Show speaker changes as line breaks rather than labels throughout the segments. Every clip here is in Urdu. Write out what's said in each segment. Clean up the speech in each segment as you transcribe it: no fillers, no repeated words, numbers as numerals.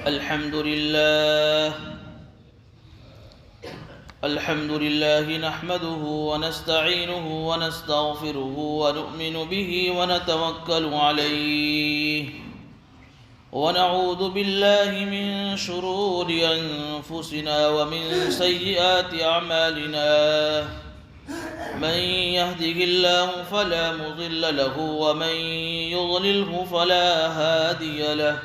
الحمد لله نحمده ونستعينه ونستغفره ونؤمن به ونتوكل عليه ونعوذ بالله من شرور أنفسنا ومن سيئات أعمالنا من يهده الله فلا مضل له ومن يضلله فلا هادي له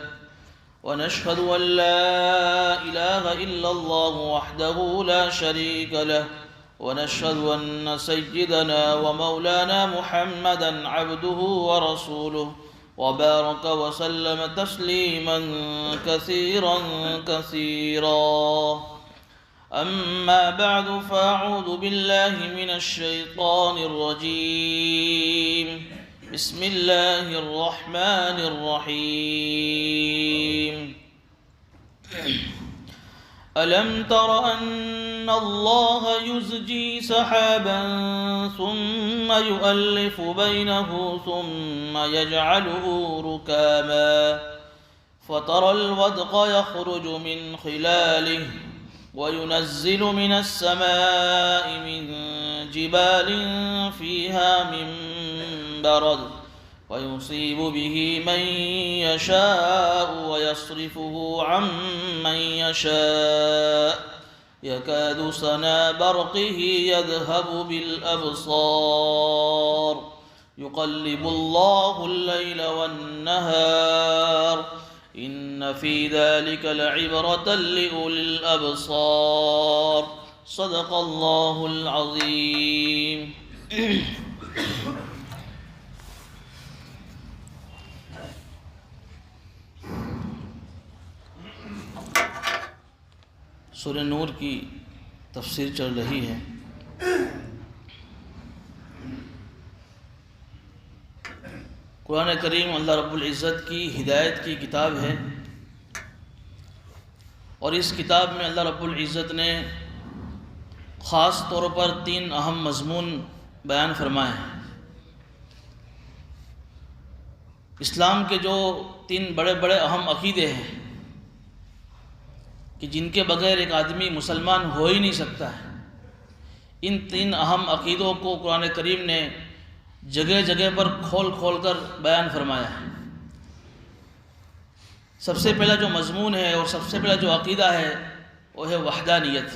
ونشهد أن لا إله إلا الله وحده لا شريك له ونشهد أن سيدنا ومولانا محمدا عبده ورسوله وبارك وسلم تسليما كثيرا أما بعد فأعوذ بالله من الشيطان الرجيم بسم الله الرحمن الرحيم ألم تر أن الله يزجي سحابا ثم يؤلف بينه ثم يجعله ركاما فترى الودق يخرج من خلاله وينزل من السماء من جبال فيها من برد ويصيب به من يشاء ويصرفه عن من يشاء يكاد سنا برقه يذهب بالأبصار يقلب الله الليل والنهار إن في ذلك لعبرة لأولي الأبصار صدق الله العظيم. سورہ نور کی تفسیر چل رہی ہے. قرآن کریم اللہ رب العزت کی ہدایت کی کتاب ہے اور اس کتاب میں اللہ رب العزت نے خاص طور پر 3 اہم مضمون بیان فرمائے ہیں. اسلام کے جو 3 بڑے بڑے اہم عقیدے ہیں کہ جن کے بغیر ایک آدمی مسلمان ہو ہی نہیں سکتا ہے، ان 3 اہم عقیدوں کو قرآن کریم نے جگہ جگہ پر کھول کر بیان فرمایا ہے. سب سے پہلا جو مضمون ہے اور سب سے پہلا جو عقیدہ ہے وہ ہے وحدانیت،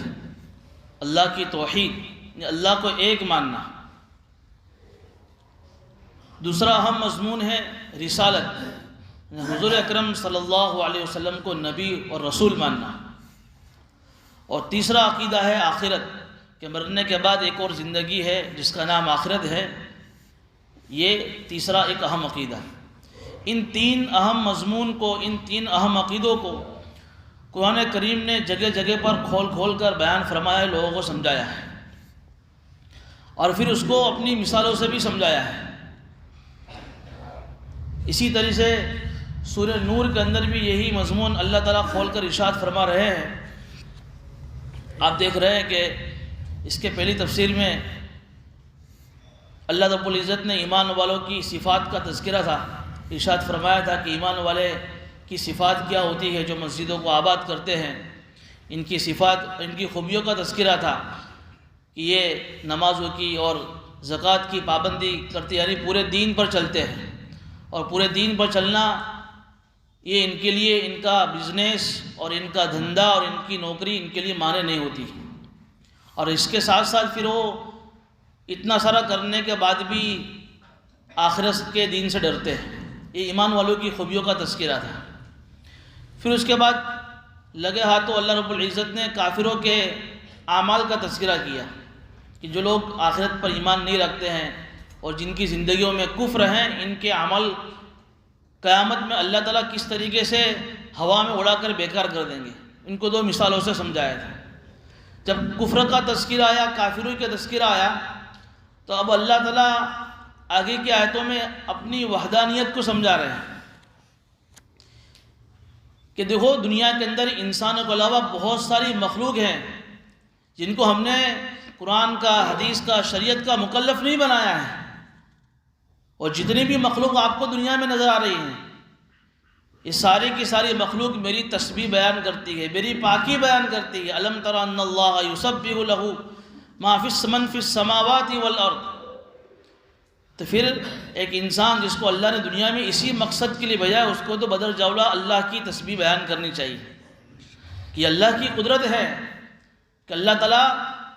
اللہ کی توحید، یعنی اللہ کو ایک ماننا. دوسرا اہم مضمون ہے رسالت، یعنی حضور اکرم صلی اللہ علیہ وسلم کو نبی اور رسول ماننا. اور تیسرا عقیدہ ہے آخرت، کہ مرنے کے بعد ایک اور زندگی ہے جس کا نام آخرت ہے. یہ تیسرا ایک اہم عقیدہ. ان 3 اہم مضمون کو، ان 3 اہم عقیدوں کو قرآن کریم نے جگہ جگہ پر کھول کر بیان فرمایا ہے، لوگوں کو سمجھایا ہے اور پھر اس کو اپنی مثالوں سے بھی سمجھایا ہے. اسی طرح سے سورہ نور کے اندر بھی یہی مضمون اللہ تعالیٰ کھول کر ارشاد فرما رہے ہیں. آپ دیکھ رہے ہیں کہ اس کے پہلی تفسیر میں اللہ رب العزت نے ایمان والوں کی صفات کا تذکرہ تھا. ارشاد فرمایا تھا کہ ایمان والے کی صفات کیا ہوتی ہے جو مسجدوں کو آباد کرتے ہیں. ان کی صفات، ان کی خوبیوں کا تذکرہ تھا کہ یہ نمازوں کی اور زکوٰۃ کی پابندی کرتے، یعنی پورے دین پر چلتے ہیں. اور پورے دین پر چلنا یہ ان کے لیے، ان کا بزنس اور ان کا دھندا اور ان کی نوکری ان کے لیے مانے نہیں ہوتی. اور اس کے ساتھ ساتھ پھر وہ اتنا سارا کرنے کے بعد بھی آخرت کے دین سے ڈرتے ہیں. یہ ایمان والوں کی خوبیوں کا تذکرہ تھا. پھر اس کے بعد لگے ہاتھوں اللہ رب العزت نے کافروں کے اعمال کا تذکرہ کیا کہ جو لوگ آخرت پر ایمان نہیں رکھتے ہیں اور جن کی زندگیوں میں کفر ہیں، ان کے عمل قیامت میں اللہ تعالیٰ کس طریقے سے ہوا میں اڑا کر بیکار کر دیں گے. ان کو 2 مثالوں سے سمجھایا تھا. جب کفر کا تذکرہ آیا، کافروں کا تذکرہ آیا، تو اب اللہ تعالیٰ آگے کی آیتوں میں اپنی وحدانیت کو سمجھا رہے ہیں کہ دیکھو دنیا کے اندر انسانوں کے علاوہ بہت ساری مخلوق ہیں جن کو ہم نے قرآن کا، حدیث کا، شریعت کا مکلف نہیں بنایا ہے. اور جتنی بھی مخلوق آپ کو دنیا میں نظر آ رہی ہیں، یہ ساری کی ساری مخلوق میری تسبیح بیان کرتی ہے، میری پاکی بیان کرتی ہے۔ الم تر ان اللہ یسبح لہ ما فی السماوات والارض۔ تو پھر ایک انسان جس کو اللہ نے دنیا میں اسی مقصد کے لیے بھیجا ہے، اس کو تو بدر جولہ اللہ کی تسبیح بیان کرنی چاہیے کہ اللہ کی قدرت ہے کہ اللہ تعالیٰ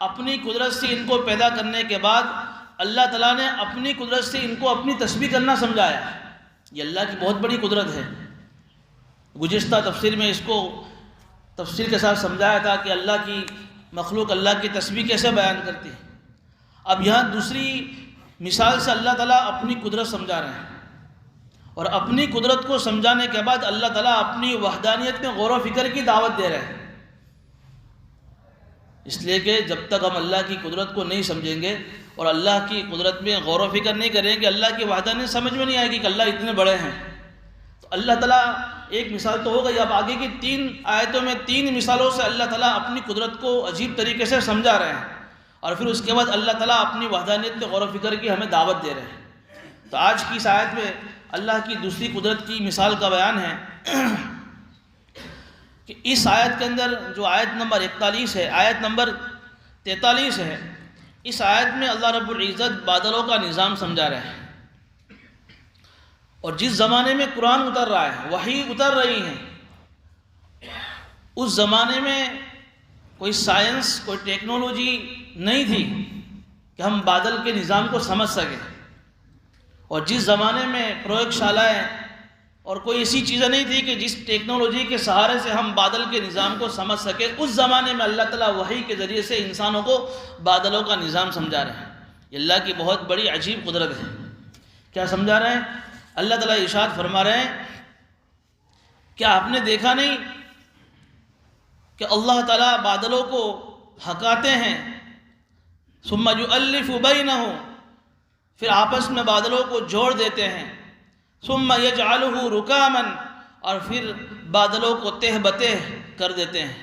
اپنی قدرت سے ان کو پیدا کرنے کے بعد اللہ تعالیٰ نے اپنی قدرت سے ان کو اپنی تسبیح کرنا سمجھایا۔ یہ اللہ کی بہت بڑی قدرت ہے۔ گزشتہ تفسیر میں اس کو تفصیل کے ساتھ سمجھایا تھا کہ اللہ کی مخلوق اللہ کی تسبیح کیسے بیان کرتی ہے۔ اب یہاں دوسری مثال سے اللہ تعالیٰ اپنی قدرت سمجھا رہے ہیں، اور اپنی قدرت کو سمجھانے کے بعد اللہ تعالیٰ اپنی وحدانیت میں غور و فکر کی دعوت دے رہے ہیں۔ اس لیے کہ جب تک ہم اللہ کی قدرت کو نہیں سمجھیں گے اور اللہ کی قدرت میں غور و فکر نہیں کریں گے، اللہ کی وحدانیت سمجھ میں نہیں آئے گی کہ اللہ اتنے بڑے ہیں۔ تو اللہ تعالیٰ ایک مثال تو ہو گئی، اب آگے کی 3 آیتوں میں 3 مثالوں سے اللہ تعالیٰ اپنی قدرت کو عجیب طریقے سے سمجھا رہے ہیں، اور پھر اس کے بعد اللہ تعالیٰ اپنی وحدانیت میں غور و فکر کی ہمیں دعوت دے رہے ہیں۔ تو آج کی اس آیت میں اللہ کی دوسری قدرت کی مثال کا بیان ہے کہ اس آیت کے اندر جو آیت نمبر 41 ہے، آیت نمبر 43 ہے، اس آیت میں اللہ رب العزت بادلوں کا نظام سمجھا رہے ہیں۔ اور جس زمانے میں قرآن اتر رہا ہے، وحی اتر رہی ہے، اس زمانے میں کوئی سائنس، کوئی ٹیکنالوجی نہیں تھی کہ ہم بادل کے نظام کو سمجھ سکیں، اور جس زمانے میں پرویگ شالائیں اور کوئی ایسی چیزیں نہیں تھی کہ جس ٹیکنالوجی کے سہارے سے ہم بادل کے نظام کو سمجھ سکیں، اس زمانے میں اللہ تعالیٰ وحی کے ذریعے سے انسانوں کو بادلوں کا نظام سمجھا رہے ہیں۔ یہ اللہ کی بہت بڑی عجیب قدرت ہے۔ کیا سمجھا رہے ہیں؟ اللہ تعالیٰ ارشاد فرما رہے ہیں، کیا آپ نے دیکھا نہیں کہ اللہ تعالیٰ بادلوں کو ہکاتے ہیں، ثم یؤلف بینہم، پھر آپس میں بادلوں کو جوڑ دیتے ہیں، ثم یجعلہ رکاما، اور پھر بادلوں کو تہ بتہ کر دیتے ہیں،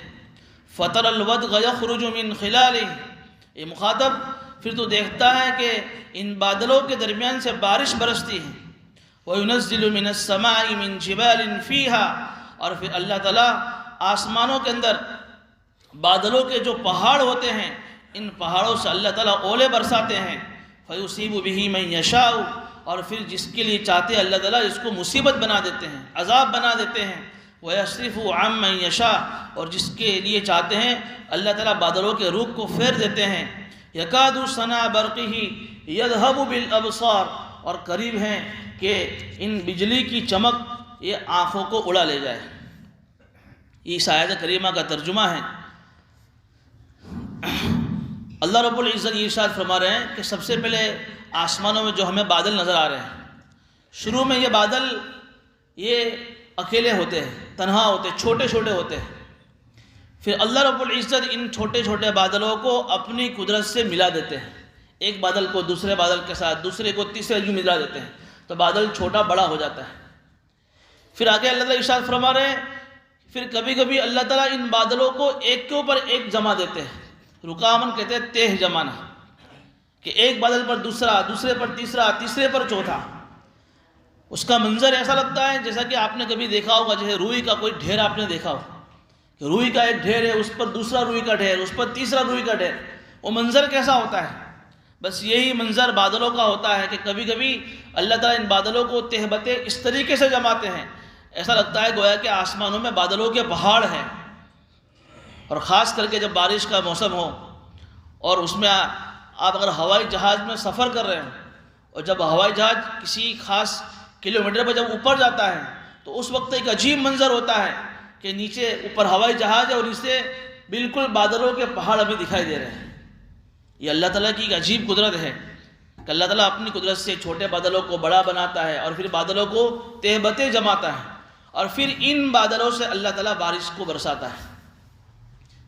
فَتَرَى الْوَدْقَ يَخْرُجُ مِنْ خِلَالِهِ، یہ مخاطب پھر تو دیکھتا ہے کہ ان بادلوں کے درمیان سے بارش برستی ہے، وَيُنَزِّلُ مِنَ السَّمَاءِ مِنْ جِبَالٍ فِيهَا، اور پھر اللہ تعالیٰ آسمانوں کے اندر بادلوں کے جو پہاڑ ہوتے ہیں، ان پہاڑوں سے اللہ تعالیٰ اولے برساتے ہیں، فَيُصِيبُ بِهِ مَن يَشَاءُ، اور پھر جس کے لیے چاہتے ہیں اللہ تعالیٰ اس کو مصیبت بنا دیتے ہیں، عذاب بنا دیتے ہیں، وَيَصْرِفُ عَن مَن يَشَاءُ، اور جس کے لیے چاہتے ہیں اللہ تعالیٰ بادلوں کے رخ کو پھیر دیتے ہیں، يَكَادُ سَنَا بَرْقِهِ يَذْهَبُ بِالْأَبْصَارِ، اور قریب ہیں کہ ان بجلی کی چمک یہ آنکھوں کو اڑا لے جائے۔ یہ اس آیت کریمہ کا ترجمہ ہے۔ اللہ رب العزت یہ ارشاد فرما رہے ہیں کہ سب سے پہلے آسمانوں میں جو ہمیں بادل نظر آ رہے ہیں، شروع میں یہ بادل یہ اکیلے ہوتے ہیں، تنہا ہوتے ہیں، چھوٹے چھوٹے ہوتے ہیں، پھر اللہ رب العزت ان چھوٹے چھوٹے بادلوں کو اپنی قدرت سے ملا دیتے ہیں، ایک بادل کو دوسرے بادل کے ساتھ، دوسرے کو تیسرے یوں ملا دیتے ہیں، تو بادل چھوٹا بڑا ہو جاتا ہے۔ پھر آگے اللہ تعالیٰ ارشاد فرما رہے ہیں، پھر کبھی کبھی اللہ تعالیٰ ان بادلوں کو ایک کے اوپر ایک جما دیتے ہیں، رکامن کہتے ہیں تہ جمانا، کہ ایک بادل پر دوسرا، دوسرے پر تیسرا، تیسرے پر چوتھا۔ اس کا منظر ایسا لگتا ہے جیسا کہ آپ نے کبھی دیکھا ہوگا، جیسے روئی کا کوئی ڈھیر آپ نے دیکھا ہو کہ روئی کا ایک ڈھیر ہے، اس پر دوسرا روئی کا ڈھیر، اس پر تیسرا روئی کا ڈھیر، وہ منظر کیسا ہوتا ہے؟ بس یہی منظر بادلوں کا ہوتا ہے کہ کبھی کبھی اللہ تعالیٰ ان بادلوں کو تہ بتہ اس طریقے سے جماتے ہیں، ایسا لگتا ہے گویا کہ آسمانوں میں بادلوں کے پہاڑ ہیں۔ اور خاص کر کے جب بارش کا موسم ہو اور اس میں آپ اگر ہوائی جہاز میں سفر کر رہے ہوں، اور جب ہوائی جہاز کسی خاص کلومیٹر پر جب اوپر جاتا ہے تو اس وقت ایک عجیب منظر ہوتا ہے کہ نیچے اوپر ہوائی جہاز ہے اور اسے بالکل بادلوں کے پہاڑ ابھی دکھائی دے رہے ہیں۔ یہ اللہ تعالیٰ کی ایک عجیب قدرت ہے کہ اللہ تعالیٰ اپنی قدرت سے چھوٹے بادلوں کو بڑا بناتا ہے، اور پھر بادلوں کو تہ بتہ جماتا ہے، اور پھر ان بادلوں سے اللہ تعالیٰ بارش کو برساتا ہے۔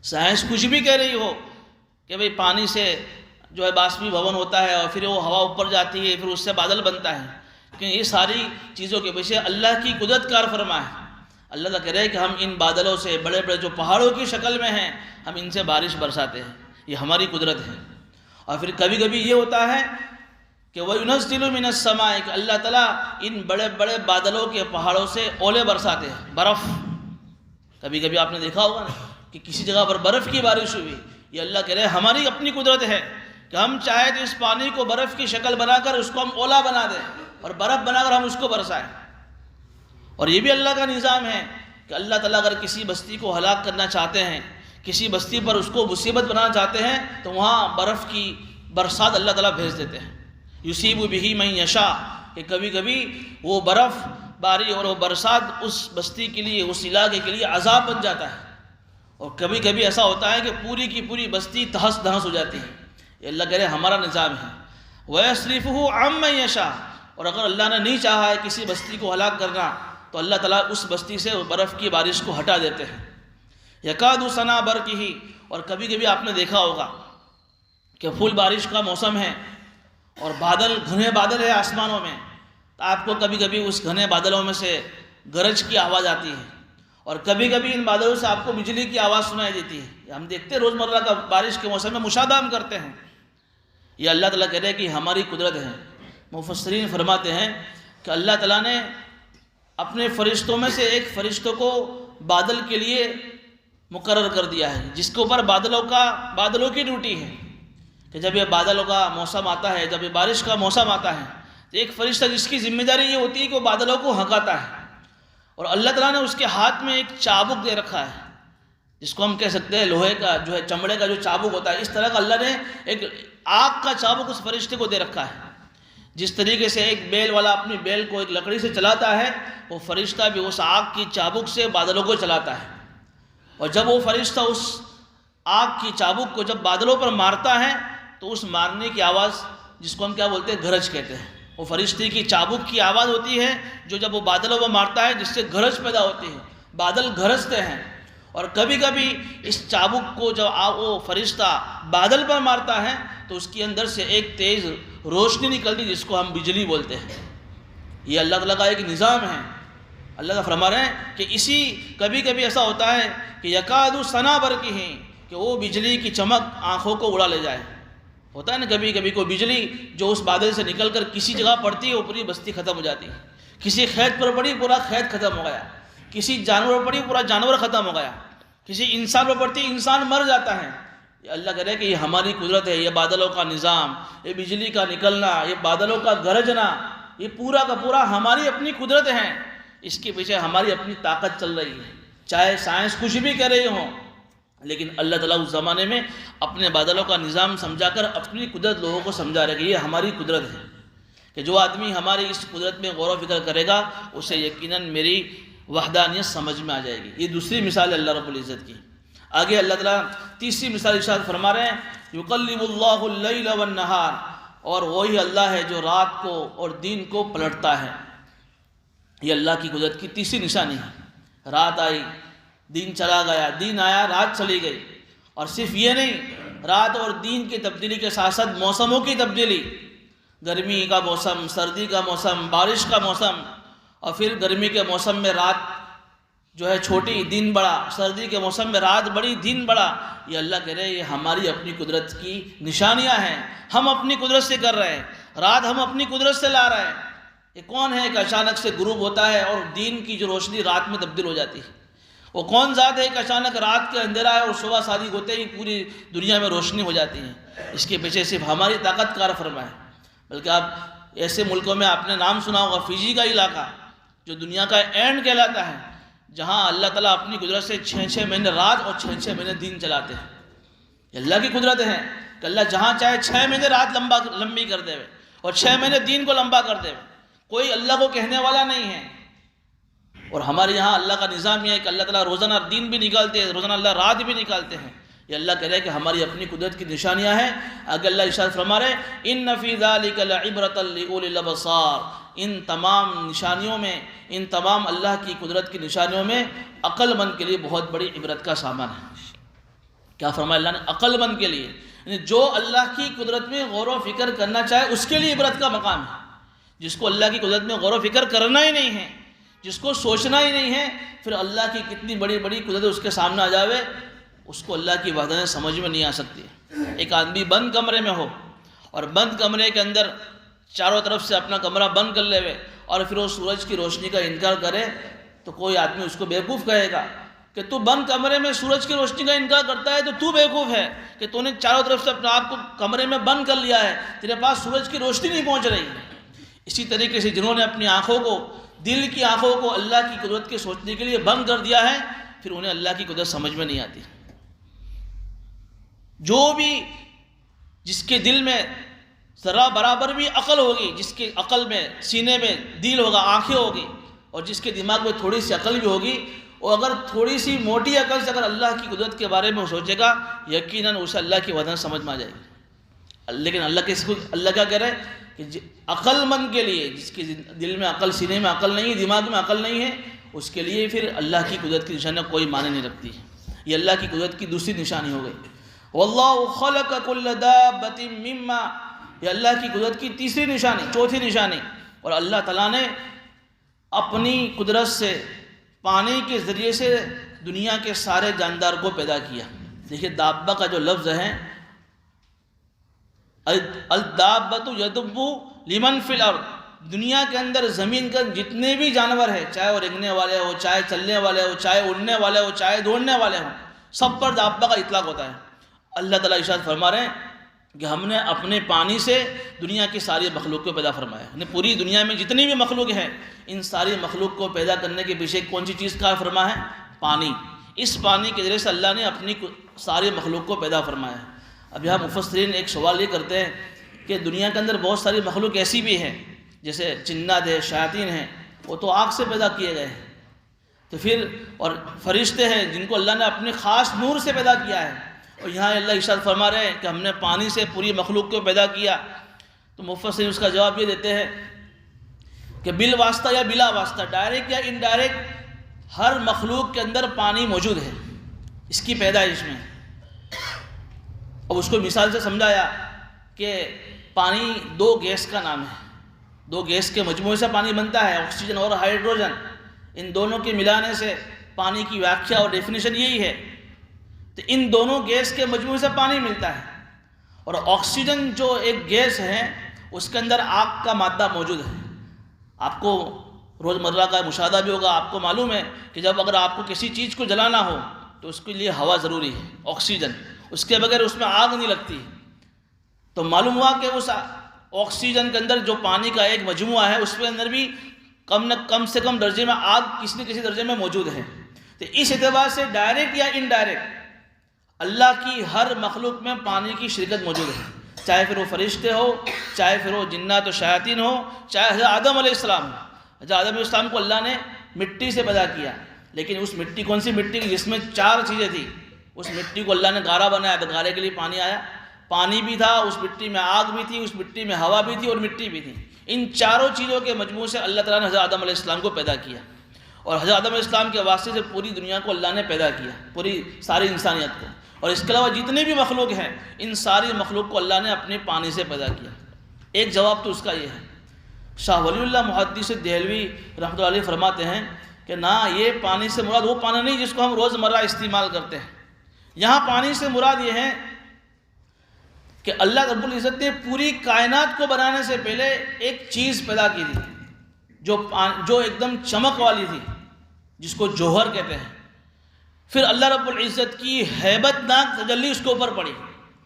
سائنس کچھ بھی کہہ رہی ہو کہ بھئی پانی سے جو ہے باسپی بھون ہوتا ہے اور پھر وہ ہوا اوپر جاتی ہے، پھر اس سے بادل بنتا ہے، لیکن یہ ساری چیزوں کے پیچھے اللہ کی قدرت کار فرما ہے۔ اللہ تعالیٰ کہہ رہے ہیں کہ ہم ان بادلوں سے، بڑے بڑے جو پہاڑوں کی شکل میں ہیں، ہم ان سے بارش برساتے ہیں، یہ ہماری قدرت ہے۔ اور پھر کبھی کبھی یہ ہوتا ہے کہ وَيُنَزِّلُ مِنَ السَّمَاءِ کہ اللہ تعالیٰ ان بڑے بڑے بادلوں کے پہاڑوں سے اولے برساتے ہیں، برف. کبھی کبھی آپ نے دیکھا ہوگا نا کہ کسی جگہ پر برف کی بارش ہوئی، یہ اللہ کہہ رہے ہیں ہماری اپنی قدرت ہے کہ ہم چاہے تو اس پانی کو برف کی شکل بنا کر اس کو ہم اولا بنا دیں اور برف بنا کر ہم اس کو برسائیں. اور یہ بھی اللہ کا نظام ہے کہ اللہ تعالیٰ اگر کسی بستی کو ہلاک کرنا چاہتے ہیں، کسی بستی پر اس کو مصیبت بنانا چاہتے ہیں، تو وہاں برف کی برسات اللہ تعالیٰ بھیج دیتے ہیں. یصیب بہ من یشاء کہ کبھی کبھی وہ برف باری اور وہ برسات اس بستی کے لیے، اس علاقے کے لیے عذاب بن جاتا ہے. اور کبھی کبھی ایسا ہوتا ہے کہ پوری کی پوری بستی تہس نہس ہو جاتی ہے. یہ اللہ کہہ رہے ہمارا نظام ہے. وَيَصْرِفُهُ عَمَّن يَشَاءُ اور اگر اللہ نے نہیں چاہا ہے کسی بستی کو ہلاک کرنا تو اللہ تعالیٰ اس بستی سے برف کی بارش کو ہٹا دیتے ہیں. یکاد سنا برقہ اور کبھی کبھی آپ نے دیکھا ہوگا کہ پھول بارش کا موسم ہے اور بادل، گھنے بادل ہے آسمانوں میں، تو آپ کو کبھی کبھی اس گھنے بادلوں میں سے گرج کی آواز آتی ہے اور کبھی کبھی ان بادلوں سے آپ کو بجلی کی آواز سنائی دیتی ہے. ہم دیکھتے ہیں روزمرہ کا بارش کے موسم میں مشاہدہ ہم کرتے ہیں. یہ اللہ تعالیٰ کہہ رہے ہیں کہ ہماری قدرت ہے. مفسرین فرماتے ہیں کہ اللہ تعالیٰ نے اپنے فرشتوں میں سے ایک فرشتوں کو بادل کے لیے مقرر کر دیا ہے، جس کے اوپر بادلوں کی ڈیوٹی ہے کہ جب یہ بادلوں کا موسم آتا ہے، جب یہ بارش کا موسم آتا ہے تو ایک فرشتہ جس کی ذمہ داری یہ ہوتی ہے کہ وہ بادلوں کو ہنکاتا ہے. اور اللہ تعالیٰ نے اس کے ہاتھ میں ایک چابک دے رکھا ہے جس کو ہم کہہ سکتے ہیں لوہے کا جو ہے، چمڑے کا جو چابک ہوتا ہے، اس طرح کا اللہ نے ایک آگ کا چابک اس فرشتے کو دے رکھا ہے. جس طریقے سے ایک بیل والا اپنی بیل کو ایک لکڑی سے چلاتا ہے، وہ فرشتہ بھی اس آگ کی چابک سے بادلوں کو چلاتا ہے. اور جب وہ فرشتہ اس آگ کی چابک کو جب بادلوں پر مارتا ہے تو اس مارنے کی آواز جس کو ہم کیا بولتے ہیں، گرج کہتے ہیں. وہ فرشتے کی چابک کی آواز ہوتی ہے جو جب وہ بادلوں پر مارتا ہے جس سے گرج پیدا ہوتی ہے، بادل گرجتے ہیں. اور کبھی کبھی اس چابک کو جب وہ فرشتہ بادل پر مارتا ہے تو اس کے اندر سے ایک تیز روشنی نکلتی جس کو ہم بجلی بولتے ہیں. یہ اللہ تعالیٰ کا ایک نظام ہے. اللہ تعالیٰ فرما رہے ہیں کہ اسی کبھی کبھی ایسا ہوتا ہے کہ یکاد سنا برقہ کہ وہ بجلی کی چمک آنکھوں کو اڑا لے جائے. ہوتا ہے نا کبھی کبھی کوئی بجلی جو اس بادل سے نکل کر کسی جگہ پڑتی ہے وہ پوری بستی ختم ہو جاتی ہے. کسی کھیت پر پڑی پورا کھیت ختم ہو گیا، کسی جانور پر پڑی پورا جانور ختم ہو گیا، کسی انسان پر پڑتی انسان مر جاتا ہے. یہ اللہ کہہ رہے ہیں کہ یہ ہماری قدرت ہے. یہ بادلوں کا نظام، یہ بجلی کا نکلنا، یہ بادلوں کا گرجنا، یہ پورا کا پورا ہماری اپنی قدرت ہے. اس کے پیچھے ہماری اپنی طاقت چل رہی ہے. چاہے سائنس کچھ بھی کہہ رہی ہوں، لیکن اللہ تعالیٰ اس زمانے میں اپنے بادلوں کا نظام سمجھا کر اپنی قدرت لوگوں کو سمجھا رہے کہ یہ ہماری قدرت ہے. کہ جو آدمی ہماری اس قدرت میں غور و فکر کرے گا اسے یقیناً میری وحدانیت سمجھ میں آ جائے گی. یہ دوسری مثال ہے اللہ رب العزت کی. آگے اللہ تعالیٰ تیسری مثال ارشاد فرما رہے ہیں یقلب اللہ اللیل والنہار اور وہی اللہ ہے جو رات کو اور دن کو پلٹتا ہے. یہ اللہ کی قدرت کی تیسری نشانی ہے. رات آئی، دن چلا گیا، دن آیا، رات چلی گئی. اور صرف یہ نہیں، رات اور دن کی تبدیلی کے ساتھ ساتھ موسموں کی تبدیلی، گرمی کا موسم، سردی کا موسم، بارش کا موسم، اور پھر گرمی کے موسم میں رات جو ہے چھوٹی، دن بڑا، سردی کے موسم میں رات بڑی، دن بڑا. یہ اللہ کہہ رہے ہیں یہ ہماری اپنی قدرت کی نشانیاں ہیں. ہم اپنی قدرت سے کر رہے ہیں. رات ہم اپنی قدرت سے لا رہے ہیں. یہ کون ہے کہ اچانک سے غروب ہوتا ہے اور دن کی جو روشنی رات میں تبدیل ہو جاتی ہے؟ وہ کون ذات ہے کہ اچانک رات کے اندھیرا ہے اور صبح صادق ہوتے ہی پوری دنیا میں روشنی ہو جاتی ہے؟ اس کے پیچھے صرف ہماری طاقت کار فرما ہے. بلکہ آپ ایسے ملکوں میں آپ نے نام سنا ہوگا، فیجی کا علاقہ جو دنیا کا اینڈ کہلاتا ہے، جہاں اللہ تعالیٰ اپنی قدرت سے 6 مہینے رات اور 6 مہینے دن چلاتے ہیں. یہ اللہ کی قدرت ہے کہ اللہ جہاں چاہے 6 مہینے رات لمبی کر دے اور 6 مہینے دن کو لمبا کر دے. کوئی اللہ کو کہنے والا نہیں ہے. اور ہمارے یہاں اللہ کا نظام یہ ہے کہ اللہ تعالیٰ روزانہ دن بھی نکالتے ہیں، روزانہ اللہ رات بھی نکالتے ہیں. یہ اللہ کہہ رہے ہیں کہ ہماری اپنی قدرت کی نشانیاں ہیں. اگر اللہ ارشاد فرما رہے ان فی ذلک لعبرۃ لاولی الابصار، ان تمام نشانیوں میں، ان تمام اللہ کی قدرت کی نشانیوں میں عقل مند کے لیے بہت بڑی عبرت کا سامان ہے. کیا فرمایا اللہ نے؟ عقل مند کے لیے، یعنی جو اللہ کی قدرت میں غور و فکر کرنا چاہے اس کے لیے عبرت کا مقام ہے. جس کو اللہ کی قدرت میں غور و فکر کرنا ہی نہیں ہے، جس کو سوچنا ہی نہیں ہے، پھر اللہ کی کتنی بڑی بڑی قدرت اس کے سامنے آ جاوے اس کو اللہ کی وحدانیت سمجھ میں نہیں آ سکتی. ایک آدمی بند کمرے میں ہو اور بند کمرے کے اندر چاروں طرف سے اپنا کمرہ بند کر لے اور پھر وہ سورج کی روشنی کا انکار کرے تو کوئی آدمی اس کو بیوقوف کہے گا کہ تو بند کمرے میں سورج کی روشنی کا انکار کرتا ہے تو بیوقوف ہے کہ تو نے چاروں طرف سے اپنے آپ کو کمرے میں بند کر لیا ہے، تیرے پاس سورج کی روشنی نہیں پہنچ رہی۔ اسی طریقے سے جنہوں نے اپنی آنکھوں کو، دل کی آنکھوں کو اللہ کی قدرت کے سوچنے کے لیے بند کر دیا ہے، پھر انہیں اللہ کی قدرت سمجھ میں نہیں آتی۔ جو بھی جس کے دل میں ذرا برابر بھی عقل ہوگی، جس کے عقل میں، سینے میں دل ہوگا، آنکھیں ہوگی، اور جس کے دماغ میں تھوڑی سی عقل بھی ہوگی، وہ اگر تھوڑی سی موٹی عقل سے اگر اللہ کی قدرت کے بارے میں سوچے گا، یقیناً اسے اللہ کی وجہ سمجھ میں آ جائے گی۔ لیکن اللہ کیا کہہ رہا ہے کہ عقل مند کے لیے، جس کے دل میں عقل، سینے میں عقل نہیں ہے، دماغ میں عقل نہیں ہے، اس کے لیے پھر اللہ کی قدرت کی نشانی کوئی معنی نہیں رکھتی۔ یہ اللہ کی قدرت کی دوسری نشانی ہو گئی۔ واللہ خلق کل دابۃ مما، یہ اللہ کی قدرت کی تیسری نشانی، چوتھی نشانی۔ اور اللہ تعالیٰ نے اپنی قدرت سے، پانی کے ذریعے سے دنیا کے سارے جاندار کو پیدا کیا۔ دیکھیے دابہ کا جو لفظ ہے، الدابۃ یدب لمن فی الارض، دنیا کے اندر زمین کا جتنے بھی جانور ہیں، چاہے وہ رینگنے والے ہو، چاہے چلنے والے ہو، چاہے اڑنے والے ہو، چاہے دوڑنے والے ہوں، سب پر دابہ کا اطلاق ہوتا ہے۔ اللہ تعالیٰ ارشاد فرما رہے ہیں کہ ہم نے اپنے پانی سے دنیا کی ساری مخلوق کو پیدا فرمایا ہے۔ پوری دنیا میں جتنی بھی مخلوق ہیں، ان ساری مخلوق کو پیدا کرنے کے پیچھے کون سی چیز کا فرما ہے؟ پانی۔ اس پانی کے ذریعے سے اللہ نے اپنی ساری مخلوق کو پیدا فرمایا ہے۔ اب یہاں مفسرین ایک سوال یہ کرتے ہیں کہ دنیا کے اندر بہت ساری مخلوق ایسی بھی ہیں، جیسے جنات ہے، شیاطین ہیں، وہ تو آگ سے پیدا کیے گئے ہیں، تو پھر اور فرشتے ہیں جن کو اللہ نے اپنے خاص نور سے پیدا کیا ہے، اور یہاں اللہ ارشاد فرما رہے ہیں کہ ہم نے پانی سے پوری مخلوق کو پیدا کیا۔ تو مفسرین اس کا جواب یہ دیتے ہیں کہ بالواسطہ یا بلا واسطہ، ڈائریکٹ یا انڈائریکٹ، ہر مخلوق کے اندر پانی موجود ہے اس کی پیدائش میں۔ اب اس کو مثال سے سمجھایا کہ پانی دو گیس کا نام ہے، دو گیس کے مجموعے سے پانی بنتا ہے، آکسیجن اور ہائیڈروجن۔ ان دونوں کے ملانے سے پانی کی ویاخیا اور ڈیفینیشن یہی ہے، تو ان دونوں گیس کے مجموعے سے پانی ملتا ہے۔ اور آکسیجن جو ایک گیس ہے، اس کے اندر آگ کا مادہ موجود ہے۔ آپ کو روزمرہ کا مشاہدہ بھی ہوگا، آپ کو معلوم ہے کہ جب اگر آپ کو کسی چیز کو جلانا ہو تو اس کے لیے ہوا ضروری ہے، آکسیجن، اس کے بغیر اس میں آگ نہیں لگتی۔ تو معلوم ہوا کہ اس آکسیجن کے اندر جو پانی کا ایک مجموعہ ہے، اس کے اندر بھی کم سے کم درجے میں آگ کسی نہ کسی درجے میں موجود ہے۔ تو اس اعتبار سے ڈائریکٹ یا انڈائریکٹ اللہ کی ہر مخلوق میں پانی کی شرکت موجود ہے، چاہے پھر وہ فرشتے ہو، چاہے پھر وہ جنات و شیاطین ہو، چاہے حضرت آدم علیہ السلام ہو۔ حضرت آدم علیہ السلام کو اللہ نے مٹی سے پیدا کیا، لیکن اس مٹی، کون سی مٹی کی؟ جس میں چار چیزیں تھیں۔ اس مٹی کو اللہ نے گارا بنایا تو گارے کے لیے پانی آیا، پانی بھی تھا، اس مٹی میں آگ بھی تھی، اس مٹی میں ہوا بھی تھی اور مٹی بھی تھی۔ ان چاروں چیزوں کے مجموعے سے اللہ تعالیٰ نے حضرت آدم علیہ السلام کو پیدا کیا، اور حضرت آدم علیہ السلام کے واسطے سے پوری دنیا کو اللہ نے پیدا کیا، پوری ساری انسانیت کو۔ اور اس کے علاوہ جتنے بھی مخلوق ہیں، ان ساری مخلوق کو اللہ نے اپنے پانی سے پیدا کیا۔ ایک جواب تو اس کا یہ ہے۔ شاہ ولی اللہ محدث دہلوی رحمۃ اللہ علیہ فرماتے ہیں کہ نہ، یہ پانی سے مراد وہ پانی نہیں جس کو ہم روزمرہ استعمال کرتے ہیں۔ یہاں پانی سے مراد یہ ہے کہ اللہ رب العزت نے پوری کائنات کو بنانے سے پہلے ایک چیز پیدا کی تھی جو ایک دم چمک والی تھی، جس کو جوہر کہتے ہیں۔ پھر اللہ رب العزت کی ہیبت ناک تجلی اس کے اوپر پڑی،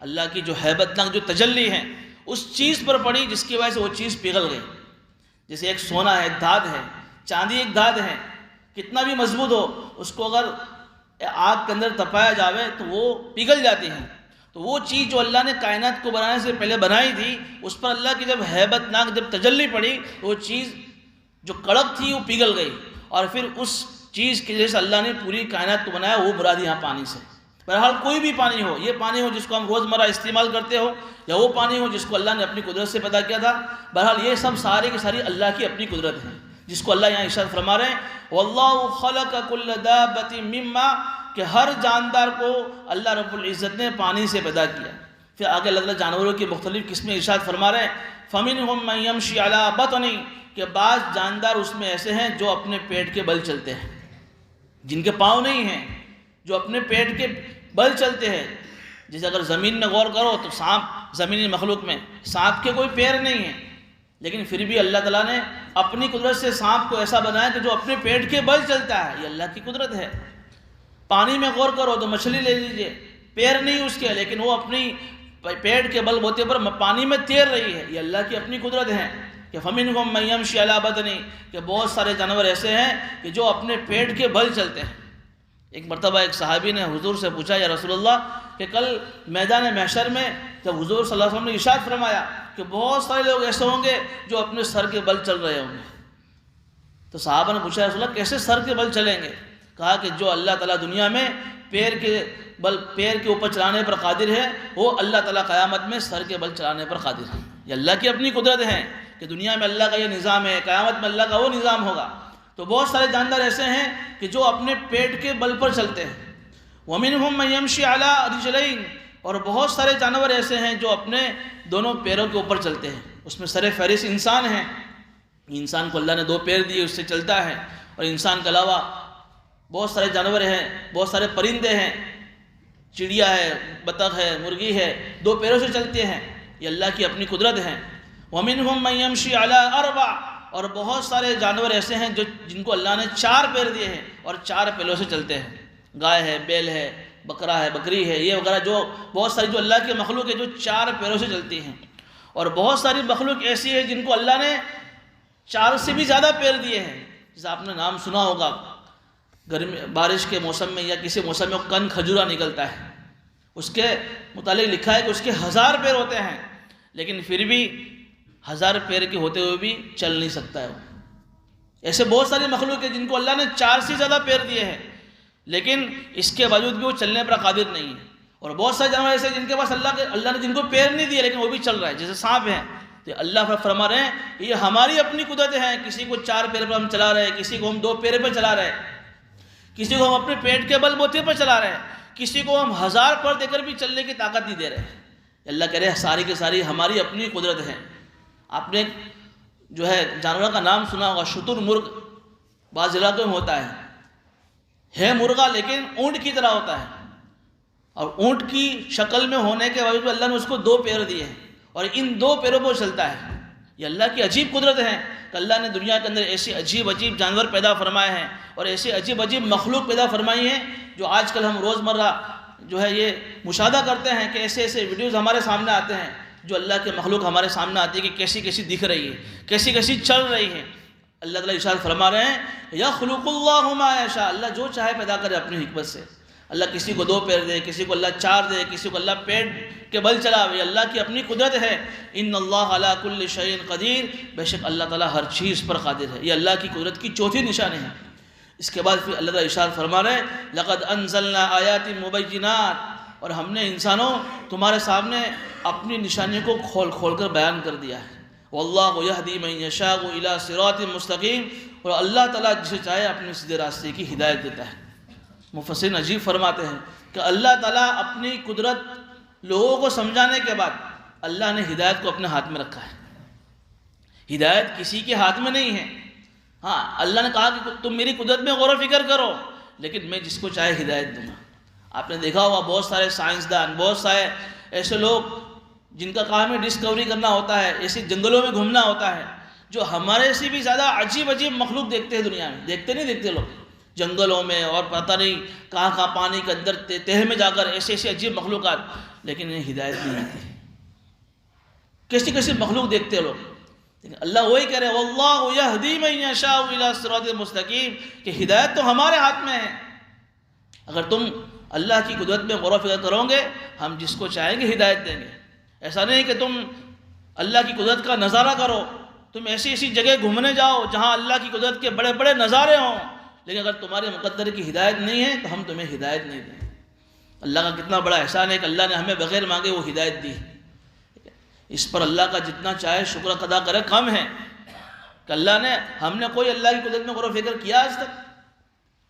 اللہ کی جو ہیبت ناک جو تجلی ہے اس چیز پر پڑی، جس کی وجہ سے وہ چیز پگھل گئی۔ جیسے ایک سونا ہے، ایک دھات ہے، چاندی ایک دھات ہے، کتنا بھی مضبوط ہو، اس کو اگر آگ کے اندر تپایا جاوے تو وہ پگھل جاتی ہے۔ تو وہ چیز جو اللہ نے کائنات کو بنانے سے پہلے بنائی تھی، اس پر اللہ کی جب ہیبت ناک جب تجلی پڑی، وہ چیز جو کڑک تھی وہ پگھل گئی، اور پھر اس چیز کی وجہ سے اللہ نے پوری کائنات کو بنایا۔ وہ مراد یہاں پانی سے۔ بہرحال کوئی بھی پانی ہو، یہ پانی ہو جس کو ہم روزمرہ استعمال کرتے ہو، یا وہ پانی ہو جس کو اللہ نے اپنی قدرت سے پیدا کیا تھا، بہرحال یہ سب سارے کی ساری اللہ کی اپنی قدرت ہے، جس کو اللہ یہاں ارشاد فرما رہے ہیں واللہ خلق کل دابۃ مما، کہ ہر جاندار کو اللہ رب العزت نے پانی سے پیدا کیا۔ پھر آگے اللہ تعالیٰ جانوروں کی مختلف قسمیں ارشاد فرما رہے ہیں فَمِنْهُمْ مَنْ يَمْشِي عَلَىٰ بَطْنِهِ، کہ بعض جاندار اس میں ایسے ہیں جو اپنے پیٹ کے بل چلتے ہیں، جن کے پاؤں نہیں ہیں، جو اپنے پیٹ کے بل چلتے ہیں۔ جیسے اگر زمین میں غور کرو تو سانپ، زمینی مخلوق میں سانپ کے کوئی پیر نہیں ہیں، لیکن پھر بھی اللہ تعالیٰ نے اپنی قدرت سے سانپ کو ایسا بنایا کہ جو اپنے پیٹ کے بل چلتا ہے. یہ اللہ کی قدرت ہے. پانی میں غور کرو تو مچھلی لے لیجئے، پیر نہیں اس کے، لیکن وہ اپنی پیٹ کے بل بوتے پر پانی میں تیر رہی ہے. یہ اللہ کی اپنی قدرت ہے کہ فَمِنْهُمْ مَن يَمْشِي عَلَىٰ بَطْنِهِ، کہ بہت سارے جانور ایسے ہیں کہ جو اپنے پیٹ کے بل چلتے ہیں. ایک مرتبہ ایک صحابی نے حضور سے پوچھا، یا رسول اللہ کہ کل میدان محشر میں جب حضور صلی اللہ علیہ وسلم نے ارشاد فرمایا کہ بہت سارے لوگ ایسے ہوں گے جو اپنے سر کے بل چل رہے ہوں گے، تو صحابہ نے پوچھا، رسول اللہ کیسے سر کے بل چلیں گے؟ کہا کہ جو اللہ تعالیٰ دنیا میں پیر کے اوپر چلانے پر قادر ہے، وہ اللہ تعالیٰ قیامت میں سر کے بل چلانے پر قادر ہے. یہ اللہ کی اپنی قدرت ہے کہ دنیا میں اللہ کا یہ نظام ہے، قیامت میں اللہ کا وہ نظام ہوگا. تو بہت سارے جاندار ایسے ہیں کہ جو اپنے پیٹ کے بل پر چلتے ہیں. وَمِنْهُمْ مَن يَمْشِي عَلَىٰ رِجْلَيْنِ، اور بہت سارے جانور ایسے ہیں جو اپنے دونوں پیروں کے اوپر چلتے ہیں. اس میں سر فہرست انسان ہے. انسان کو اللہ نے 2 پیر دیے، اس سے چلتا ہے. اور انسان کے علاوہ بہت سارے جانور ہیں، بہت سارے پرندے ہیں، چڑیا ہے، بطخ ہے، مرغی ہے، 2 پیروں سے چلتے ہیں. یہ اللہ کی اپنی قدرت ہے. وَمِنْهُمْ مَن يَمْشِي عَلَىٰ 4، اور بہت سارے جانور ایسے ہیں جن کو اللہ نے 4 پیر دیے ہیں اور 4 پیروں سے چلتے ہیں. گائے ہے، بیل ہے، بکرا ہے، بکری ہے، یہ وغیرہ جو بہت ساری جو اللہ کی مخلوق ہے جو 4 پیروں سے چلتی ہیں. اور بہت ساری مخلوق ایسی ہے جن کو اللہ نے 4 سے بھی زیادہ پیر دیے ہیں. جیسے آپ نے نام سنا ہوگا، گرمی بارش کے موسم میں یا کسی موسم میں کن کھجورا نکلتا ہے، اس کے متعلق لکھا ہے کہ اس کے 1000 پیر ہوتے ہیں، لیکن پھر بھی 1000 پیر کے ہوتے ہوئے بھی چل نہیں سکتا ہے. ایسے بہت ساری مخلوق ہیں جن کو اللہ نے 4 سے زیادہ پیر دیے ہیں، لیکن اس کے باوجود بھی وہ چلنے پر قادر نہیں ہے. اور بہت سارے جانور ایسے جن کے پاس اللہ نے جن کو پیر نہیں دیے لیکن وہ بھی چل رہا ہے، جیسے سانپ ہیں. تو اللہ فرما رہے ہیں یہ ہماری اپنی قدرت ہے. کسی کو 4 پیر پر ہم چلا رہے ہیں، کسی کو ہم 2 پیر پر چلا رہے ہیں، کسی کو ہم اپنے پیٹ کے بل بوتے پر چلا رہے ہیں، کسی کو ہم 1000 پر دے کر بھی چلنے کی طاقت نہیں دے رہے ہیں. اللہ کہہ رہے ہیں ساری کی ساری ہماری اپنی قدرت ہے. آپ نے جو ہے جانوروں کا نام سنا ہوگا، شتر مرغ بعض علاقوں میں ہوتا ہے مرغا لیکن اونٹ کی طرح ہوتا ہے، اور اونٹ کی شکل میں ہونے کے باوجود اللہ نے اس کو 2 پیر دیے ہیں اور ان 2 پیروں پر چلتا ہے. یہ اللہ کی عجیب قدرت ہے کہ اللہ نے دنیا کے اندر ایسے عجیب عجیب جانور پیدا فرمائے ہیں اور ایسے عجیب عجیب مخلوق پیدا فرمائی ہیں جو آج کل ہم روزمرہ جو ہے یہ مشاہدہ کرتے ہیں کہ ایسے ایسے ویڈیوز ہمارے سامنے آتے ہیں جو اللہ کے مخلوق ہمارے سامنے آتی ہے کہ کیسی کیسی دکھ رہی ہے، کیسی کیسی چل رہی ہے. اللہ تعالیٰ ارشاد فرما رہے ہیں یخلق اللہ ما یشاء، اللہ جو چاہے پیدا کرے اپنی حکمت سے. اللہ کسی کو 2 پیر دے، کسی کو اللہ 4 دے، کسی کو اللہ پیٹ کے بل چلاوے. اللہ کی اپنی قدرت ہے. ان اللہ علی کل شیء قدیر، بے شک اللہ تعالیٰ ہر چیز پر قادر ہے. یہ اللہ کی قدرت کی چوتھی نشانی ہے. اس کے بعد پھر اللہ تعالیٰ ارشاد فرما رہے ہیں لقد انزلنا آیات مبینات، اور ہم نے انسانوں تمہارے سامنے اپنی نشانیوں کو کھول کھول کر بیان کر دیا ہے. واللہ یہدی من یشاء الی صراط مستقیم، اور اللہ تعالیٰ جسے چاہے اپنے سیدھے راستے کی ہدایت دیتا ہے. مفسرین عجیب فرماتے ہیں کہ اللہ تعالیٰ اپنی قدرت لوگوں کو سمجھانے کے بعد اللہ نے ہدایت کو اپنے ہاتھ میں رکھا ہے. ہدایت کسی کے ہاتھ میں نہیں ہے. ہاں اللہ نے کہا کہ تم میری قدرت میں غور و فکر کرو، لیکن میں جس کو چاہے ہدایت دوں گا. آپ نے دیکھا ہوگا بہت سارے سائنسدان، بہت سارے ایسے لوگ جن کا کام ہے ڈسکوری کرنا ہوتا ہے، ایسے جنگلوں میں گھومنا ہوتا ہے، جو ہمارے سے بھی زیادہ عجیب عجیب مخلوق دیکھتے ہیں دنیا میں. دیکھتے لوگ جنگلوں میں اور پتہ نہیں کہاں پانی کے اندر تہہ میں جا کر ایسے ایسے عجیب مخلوقات، لیکن انہیں ہدایت نہیں ملتی. کیسی کیسی مخلوق دیکھتے لوگ. لیکن اللہ وہی کہہ رہے ہیں واللہ یہدی من یشاء الی صراط مستقیم، کہ ہدایت تو ہمارے ہاتھ میں ہے. اگر تم اللہ کی قدرت میں غور و فکر کرو گے ہم جس کو چاہیں گے ہدایت دیں گے. ایسا نہیں کہ تم اللہ کی قدرت کا نظارہ کرو، تم ایسی ایسی جگہ گھومنے جاؤ جہاں اللہ کی قدرت کے بڑے بڑے نظارے ہوں، لیکن اگر تمہارے مقدر کی ہدایت نہیں ہے تو ہم تمہیں ہدایت نہیں دیں. اللہ کا کتنا بڑا احسان ہے کہ اللہ نے ہمیں بغیر مانگے وہ ہدایت دی. اس پر اللہ کا جتنا چاہے شکر ادا کرے کم ہے کہ اللہ نے ہم نے کوئی اللہ کی قدرت میں غور و فکر کیا آج تک.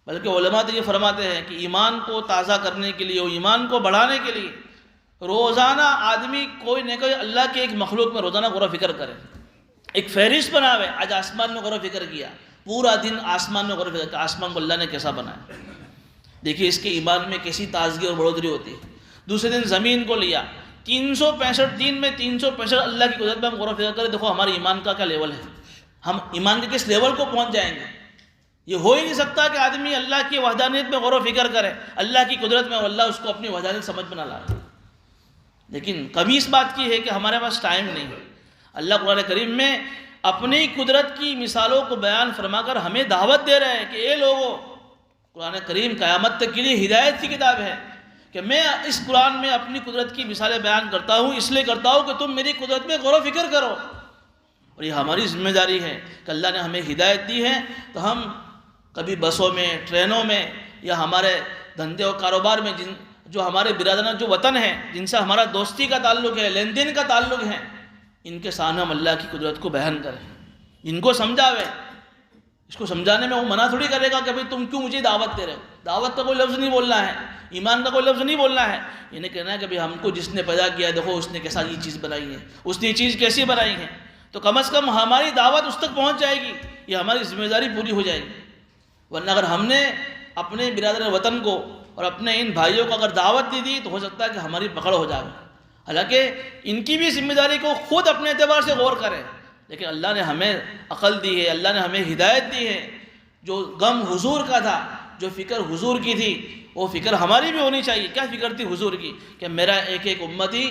بلکہ علماء تو یہ فرماتے ہیں کہ ایمان کو تازہ کرنے کے لیے اور ایمان کو بڑھانے کے لیے روزانہ آدمی کوئی نہ کوئی اللہ کے ایک مخلوق میں روزانہ غور و فکر کرے. ایک فہرست بناوے، آج آسمان میں غور و فکر کیا، پورا دن آسمان میں غور و فکر کیا آسمان کو اللہ نے کیسا بنایا. دیکھیے اس کے ایمان میں کیسی تازگی اور بڑھوتری ہوتی ہے. دوسرے دن زمین کو لیا، 365 دن میں 365 اللہ کی قدرت میں ہم غور و فکر کریں، دیکھو ہمارے ایمان کا کیا لیول ہے، ہم ایمان کے کس لیول کو پہنچ جائیں گے۔ یہ ہو ہی نہیں سکتا کہ آدمی اللہ کی وحدانیت میں غور و فکر کرے، اللہ کی قدرت میں اللہ اس کو اپنی وحدانیت سمجھ میں نہ لائے۔ لیکن کمی اس بات کی ہے کہ ہمارے پاس ٹائم نہیں ہے۔ اللہ قرآن کریم میں اپنی قدرت کی مثالوں کو بیان فرما کر ہمیں دعوت دے رہے ہیں کہ اے لوگوں، قرآن کریم قیامت تک کے لیے ہدایت کی کتاب ہے کہ میں اس قرآن میں اپنی قدرت کی مثالیں بیان کرتا ہوں، اس لیے کرتا ہوں کہ تم میری قدرت میں غور و فکر کرو۔ اور یہ ہماری ذمہ داری ہے کہ اللہ نے ہمیں ہدایت دی ہے تو ہم کبھی بسوں میں، ٹرینوں میں، یا ہمارے دھندے و کاروبار میں جو ہمارے برادران جو وطن ہیں، جن سے ہمارا دوستی کا تعلق ہے، لین دین کا تعلق ہے، ان کے سامنے ہم اللہ کی قدرت کو بیان کریں، ان کو سمجھاویں۔ اس کو سمجھانے میں وہ منع تھوڑی کرے گا کہ بھئی تم کیوں مجھے دعوت دے رہے ہو، دعوت کا کوئی لفظ نہیں بولنا ہے، ایمان کا کوئی لفظ نہیں بولنا ہے، یہ نہیں کہنا ہے کہ بھئی ہم کو جس نے پیدا کیا دیکھو اس نے کیسا یہ چیز بنائی ہے، اس نے یہ چیز کیسی بنائی ہے، تو کم از کم ہماری دعوت اس تک پہنچ جائے گی، یہ ہماری ذمہ داری پوری ہو جائے گی۔ ورنہ اگر ہم نے اپنے برادر وطن کو اور اپنے ان بھائیوں کو اگر دعوت دی تو ہو سکتا ہے کہ ہماری پکڑ ہو جائے۔ حالانکہ ان کی بھی ذمہ داری کو خود اپنے اعتبار سے غور کریں، لیکن اللہ نے ہمیں عقل دی ہے، اللہ نے ہمیں ہدایت دی ہے۔ جو غم حضور کا تھا، جو فکر حضور کی تھی، وہ فکر ہماری بھی ہونی چاہیے۔ کیا فکر تھی حضور کی؟ کہ میرا ایک ایک امتی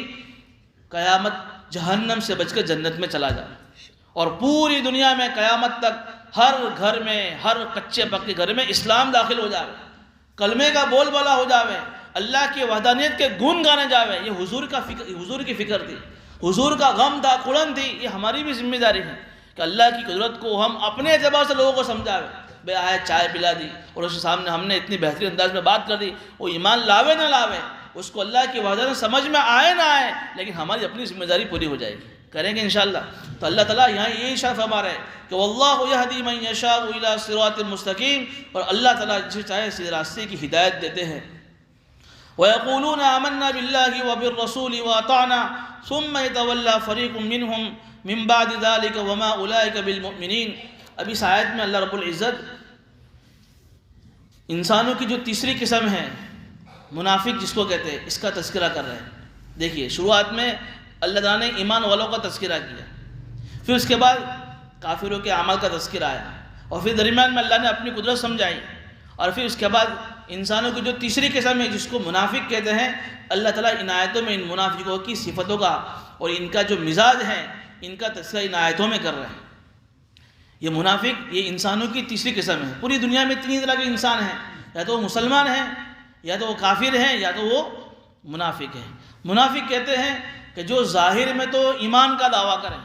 قیامت جہنم سے بچ کر جنت میں چلا جائے، اور پوری دنیا میں قیامت تک ہر گھر میں، ہر کچے پکے گھر میں اسلام داخل ہو جائے، کلمے کا بول بالا ہو جاوے، اللہ کی وحدانیت کے گن گانے جاوے۔ یہ حضور کی فکر تھی، حضور کا غم تھا، کڑن تھی۔ یہ ہماری بھی ذمہ داری ہے کہ اللہ کی قدرت کو ہم اپنے اعتبار سے لوگوں کو سمجھاوے۔ بے آئے چائے پلا دی اور اس کے سامنے ہم نے اتنی بہترین انداز میں بات کر دی، وہ ایمان لاوے نہ لاوے، اس کو اللہ کی وحدانیت سمجھ میں آئے نہ آئے، لیکن ہماری اپنی ذمہ داری پوری ہو جائے گی، کریں گے انشاءاللہ۔ تو اللہ تعالیٰ یہاں یہ ارشاد فرما رہے ہیں کہ واللہ یہدی من یشاء الی صراط مستقیم، اور اللہ تعالیٰ جسے چاہے سیدھے راستے کی ہدایت دیتے ہیں۔ وَيَقُولُونَ آمَنَّا بِاللَّهِ وَبِالرَّسُولِ وَأَطَعْنَا ثُمَّ يَتَوَلَّى فَرِيقٌ مِّنْهُمْ مِّن بَعْدِ ذَلِكَ وَمَا أُولَٰئِكَ بِالْمُؤْمِنِينَ۔ اب اس آیت میں اللہ رب العزت انسانوں کی جو تیسری قسم ہے، منافق جس کو کہتے ہیں، اس کا تذکرہ کر رہے ہیں۔ دیکھیے شروعات میں اللہ تعالیٰ نے ایمان والوں کا تذکرہ کیا، پھر اس کے بعد کافروں کے اعمال کا تذکرہ آیا، اور پھر درمیان میں اللہ نے اپنی قدرت سمجھائی، اور پھر اس کے بعد انسانوں کی جو تیسری قسم ہے جس کو منافق کہتے ہیں، اللہ تعالیٰ ان آیتوں میں ان منافقوں کی صفتوں کا اور ان کا جو مزاج ہے ان کا تذکرہ ان آیتوں میں کر رہے ہیں۔ یہ منافق یہ انسانوں کی تیسری قسم ہے۔ پوری دنیا میں تین طرح کے انسان ہیں، یا تو وہ مسلمان ہیں، یا تو وہ کافر ہیں، یا تو وہ منافق ہیں۔ منافق کہتے ہیں کہ جو ظاہر میں تو ایمان کا دعویٰ کریں،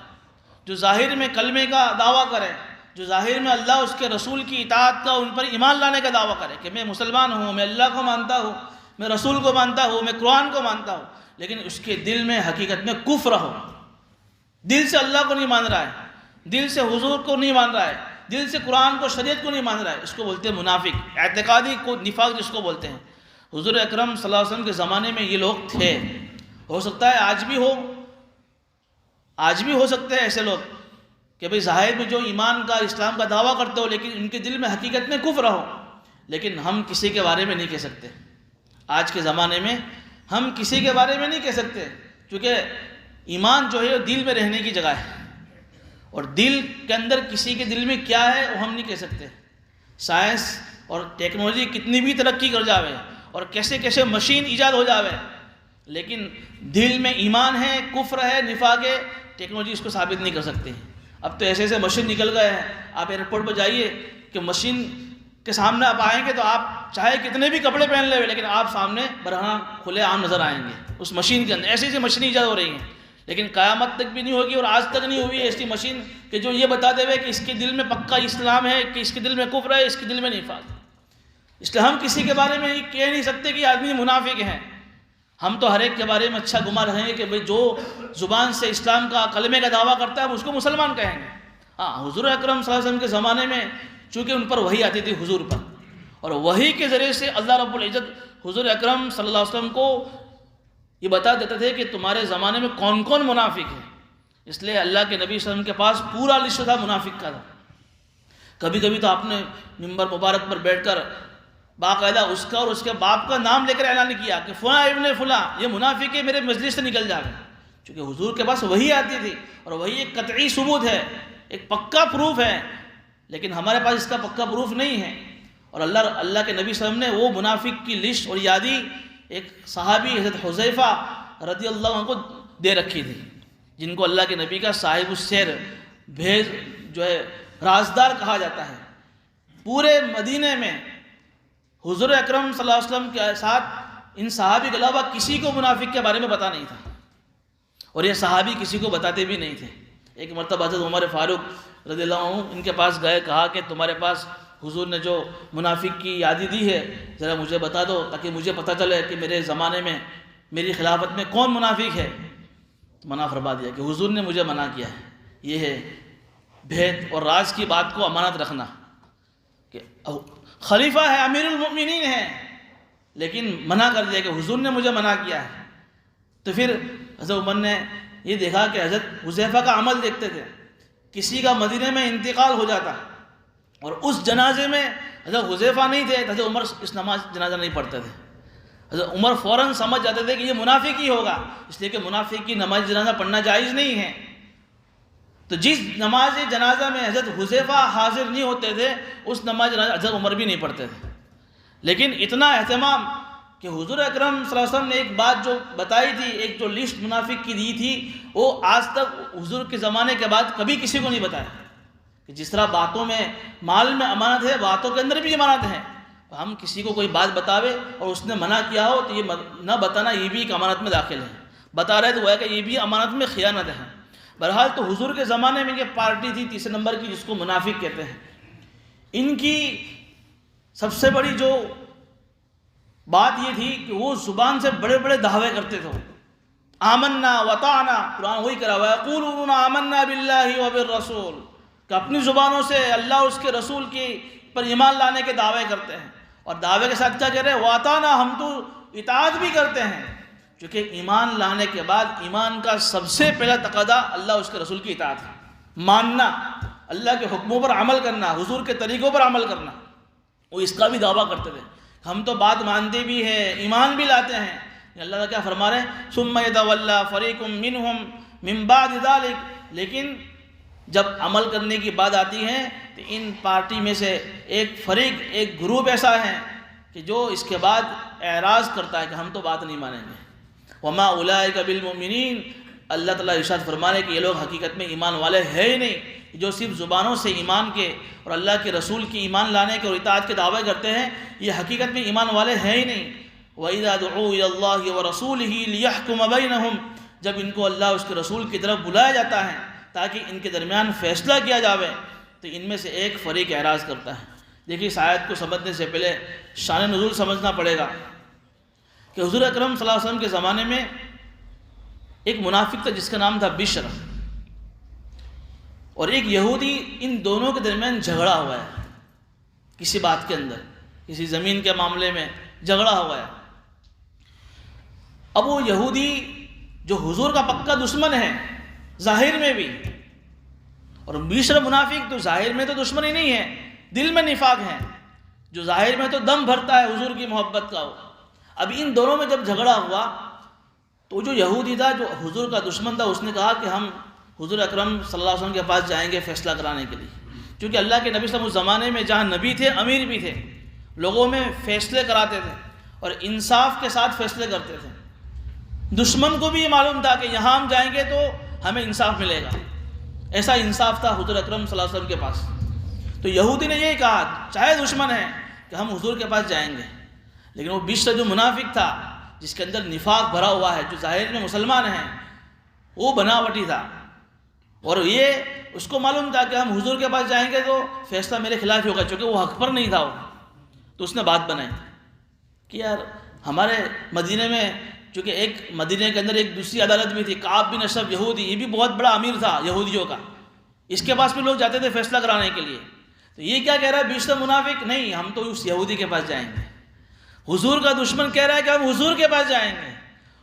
جو ظاہر میں کلمے کا دعویٰ کریں، جو ظاہر میں اللہ اس کے رسول کی اطاعت کا، ان پر ایمان لانے کا دعویٰ کرے کہ میں مسلمان ہوں، میں اللہ کو مانتا ہوں، میں رسول کو مانتا ہوں، میں قرآن کو مانتا ہوں، لیکن اس کے دل میں حقیقت میں کفر ہو، دل سے اللہ کو نہیں مان رہا ہے، دل سے حضور کو نہیں مان رہا ہے، دل سے قرآن کو، شریعت کو نہیں مان رہا ہے، اس کو بولتے ہیں منافق، اعتقادی کو نفاق جس کو بولتے ہیں۔ حضور اکرم صلی اللہ علیہ وسلم کے زمانے میں یہ لوگ تھے، ہو سکتا ہے آج بھی ہو سکتے ہیں ایسے لوگ کہ بھئی ظاہر میں جو ایمان کا، اسلام کا دعویٰ کرتے ہو لیکن ان کے دل میں حقیقت میں کفر ہو۔ لیکن ہم کسی کے بارے میں نہیں کہہ سکتے، آج کے زمانے میں ہم کسی کے بارے میں نہیں کہہ سکتے، کیونکہ ایمان جو ہے وہ دل میں رہنے کی جگہ ہے، اور دل کے اندر کسی کے دل میں کیا ہے وہ ہم نہیں کہہ سکتے۔ سائنس اور ٹیکنالوجی کتنی بھی ترقی کر جاوے اور کیسے کیسے مشین ایجاد ہو جاوے، لیکن دل میں ایمان ہے، کفر ہے، نفاق ہے، ٹیکنالوجی اس کو ثابت نہیں کر سکتی۔ اب تو ایسے ایسے مشین نکل گئے ہیں، آپ ایئرپورٹ پہ جائیے کہ مشین کے سامنے آپ آئیں گے تو آپ چاہے کتنے بھی کپڑے پہن لے لیکن آپ سامنے برہنہ کھلے عام نظر آئیں گے اس مشین کے اندر۔ ایسی ایسی مشین ایجاد ہو رہی ہیں، لیکن قیامت تک بھی نہیں ہوگی اور آج تک نہیں ہوئی ایسی مشین کہ جو یہ بتا دے کہ اس کے دل میں پکا اسلام ہے، کہ اس کے دل میں کفر ہے، اس کے دل میں نفاق ہے۔ اس لیے ہم کسی کے بارے میں یہ کہہ نہیں سکتے کہ آدمی منافق ہیں۔ ہم تو ہر ایک کے بارے میں اچھا گمان رہیں گے کہ بھئی جو زبان سے اسلام کا، کلمے کا دعویٰ کرتا ہے ہم اس کو مسلمان کہیں گے۔ ہاں، حضور اکرم صلی اللہ علیہ وسلم کے زمانے میں چونکہ ان پر وحی آتی تھی حضور پر، اور وحی کے ذریعے سے اللہ رب العزت حضور اکرم صلی اللہ علیہ وسلم کو یہ بتا دیتے تھے کہ تمہارے زمانے میں کون کون منافق ہیں۔ اس لیے اللہ کے نبی صلی اللہ علیہ وسلم کے پاس پورا لسٹ تھا منافق کا تھا۔ کبھی کبھی تو آپ نے منبر مبارک پر بیٹھ کر باقاعدہ اس کا اور اس کے باپ کا نام لے کر اعلان کیا کہ فلاں ابن فلاں یہ منافق ہے، میرے مجلس سے نکل جائے. چونکہ حضور کے پاس وہی آتی تھی اور وہی ایک قطعی ثبوت ہے، ایک پکا پروف ہے، لیکن ہمارے پاس اس کا پکا پروف نہیں ہے. اور اللہ کے نبی صلی اللہ علیہ وسلم نے وہ منافق کی لسٹ اور یادی ایک صحابی حضرت حذیفہ رضی اللہ عنہ کو دے رکھی تھی، جن کو اللہ کے نبی کا صاحب السیر، بھیج جو ہے رازدار کہا جاتا ہے. پورے مدینے میں حضور اکرم صلی اللہ علیہ وسلم کے ساتھ ان صحابی کے علاوہ کسی کو منافق کے بارے میں پتہ نہیں تھا، اور یہ صحابی کسی کو بتاتے بھی نہیں تھے. ایک مرتبہ حضرت عمر فاروق رضی اللہ عنہ ان کے پاس گئے، کہا کہ تمہارے پاس حضور نے جو منافق کی یادی دی ہے ذرا مجھے بتا دو تاکہ مجھے پتہ چلے کہ میرے زمانے میں میری خلافت میں کون منافق ہے. منع فرما دیا کہ حضور نے مجھے منع کیا ہے. یہ ہے بھید اور راز کی بات کو امانت رکھنا، کہ خلیفہ ہے، امیر المؤمنین ہے، لیکن منع کر دیا کہ حضور نے مجھے منع کیا ہے. تو پھر حضرت عمر نے یہ دیکھا کہ حضرت حذیفہ کا عمل دیکھتے تھے. کسی کا مدینے میں انتقال ہو جاتا اور اس جنازے میں حضرت حذیفہ نہیں تھے، حضرت عمر اس نماز جنازہ نہیں پڑھتے تھے. حضرت عمر فوراً سمجھ جاتے تھے کہ یہ منافق ہی ہوگا، اس لیے کہ منافق کی نماز جنازہ پڑھنا جائز نہیں ہے. تو جس نماز جنازہ میں حضرت حذیفہ حاضر نہیں ہوتے تھے اس نماز جنازہ حضرت عمر بھی نہیں پڑھتے تھے. لیکن اتنا اہتمام کہ حضور اکرم صلی اللہ علیہ وسلم نے ایک بات جو بتائی تھی، ایک جو لسٹ منافق کی دی تھی، وہ آج تک حضور کے زمانے کے بعد کبھی کسی کو نہیں بتایا. کہ جس طرح باتوں میں مال میں امانت ہے، باتوں کے اندر بھی امانت ہے. ہم کسی کو کوئی بات بتاوے اور اس نے منع کیا ہو تو یہ نہ بتانا یہ بھی ایک امانت میں داخل ہے. بتا رہے تو وہ ہے کہ یہ بھی امانت میں خیانت ہے. بہرحال تو حضور کے زمانے میں یہ پارٹی تھی تیسرے نمبر کی، جس کو منافق کہتے ہیں. ان کی سب سے بڑی جو بات یہ تھی کہ وہ زبان سے بڑے بڑے دعوے کرتے تھے. آمنا وطعنا، قرآن وہی کرا ہوا ہے، یقولون آمنا باللہ وبالرسول، کہ اپنی زبانوں سے اللہ اور اس کے رسول کی پر ایمان لانے کے دعوے کرتے ہیں، اور دعوے کے ساتھ کیا کہہ رہے ہیں، واطعنا، ہم تو اطاعت بھی کرتے ہیں. چونکہ ایمان لانے کے بعد ایمان کا سب سے پہلا تقاضا اللہ اور اس کے رسول کی اطاعت ہے. ماننا، اللہ کے حکموں پر عمل کرنا، حضور کے طریقوں پر عمل کرنا. وہ اس کا بھی دعویٰ کرتے تھے، ہم تو بات مانتے بھی ہیں، ایمان بھی لاتے ہیں. اللہ تعالیٰ کیا فرما رہے ہیں، ثم یتولی فریق منہم من بعد ذلک، لیکن جب عمل کرنے کی بات آتی ہے تو ان پارٹی میں سے ایک فریق، ایک گروپ ایسا ہے کہ جو اس کے بعد اعراض کرتا ہے کہ ہم تو بات نہیں مانیں گے. وما اولئک بالمؤمنین، اللہ تعالیٰ ارشاد فرما رہے کہ یہ لوگ حقیقت میں ایمان والے ہیں ہی نہیں، جو صرف زبانوں سے ایمان کے اور اللہ کے رسول کی ایمان لانے کے اور اطاعت کے دعوے کرتے ہیں، یہ حقیقت میں ایمان والے ہیں ہی نہیں. وَإِذَا دُعُوا إِلَى اللَّهِ وَرَسُولِهِ لِيَحْكُمَ بَيْنَهُمْ، جب ان کو اللہ اس کے رسول کی طرف بلایا جاتا ہے تاکہ ان کے درمیان فیصلہ کیا جاوے، تو ان میں سے ایک فریق اعراض کرتا ہے. دیکھیے اس آیت کو سمجھنے سے پہلے شان نزول سمجھنا پڑے گا کہ حضور اکرم صلی اللہ علیہ وسلم کے زمانے میں ایک منافق تھا جس کا نام تھا بشر، اور ایک یہودی. ان دونوں کے درمیان جھگڑا ہوا ہے، کسی بات کے اندر، کسی زمین کے معاملے میں جھگڑا ہوا ہے. اب وہ یہودی جو حضور کا پکا دشمن ہے ظاہر میں بھی، اور بشر منافق تو ظاہر میں تو دشمن ہی نہیں ہے، دل میں نفاق ہے، جو ظاہر میں تو دم بھرتا ہے حضور کی محبت کا. اب ان دونوں میں جب جھگڑا ہوا تو جو یہودی تھا جو حضور کا دشمن تھا اس نے کہا کہ ہم حضور اکرم صلی اللہ علیہ وسلم کے پاس جائیں گے فیصلہ کرانے کے لیے. کیونکہ اللہ کے نبی صلی اللہ علیہ وسلم اس زمانے میں جہاں نبی تھے امیر بھی تھے، لوگوں میں فیصلے کراتے تھے اور انصاف کے ساتھ فیصلے کرتے تھے. دشمن کو بھی یہ معلوم تھا کہ یہاں ہم جائیں گے تو ہمیں انصاف ملے گا. ایسا انصاف تھا حضور اکرم صلی اللہ علیہ وسلم کے پاس. تو یہودی نے یہی کہا چاہے دشمن ہے کہ ہم حضور کے پاس جائیں گے. لیکن وہ بشر جو منافق تھا جس کے اندر نفاق بھرا ہوا ہے، جو ظاہر میں مسلمان ہیں، وہ بناوٹی تھا، اور یہ اس کو معلوم تھا کہ ہم حضور کے پاس جائیں گے تو فیصلہ میرے خلاف ہی ہوگا، چونکہ وہ حق پر نہیں تھا. تو اس نے بات بنائی کہ یار ہمارے مدینے میں، چونکہ ایک مدینے کے اندر ایک دوسری عدالت بھی تھی، کعب بن اشرف یہودی، یہ بھی بہت بڑا امیر تھا یہودیوں کا، اس کے پاس بھی لوگ جاتے تھے فیصلہ کرانے کے لیے. تو یہ کیا کہہ رہا ہے بشر منافق، نہیں ہم تو اس یہودی کے پاس جائیں گے. حضور کا دشمن کہہ رہا ہے کہ ہم حضور کے پاس جائیں گے،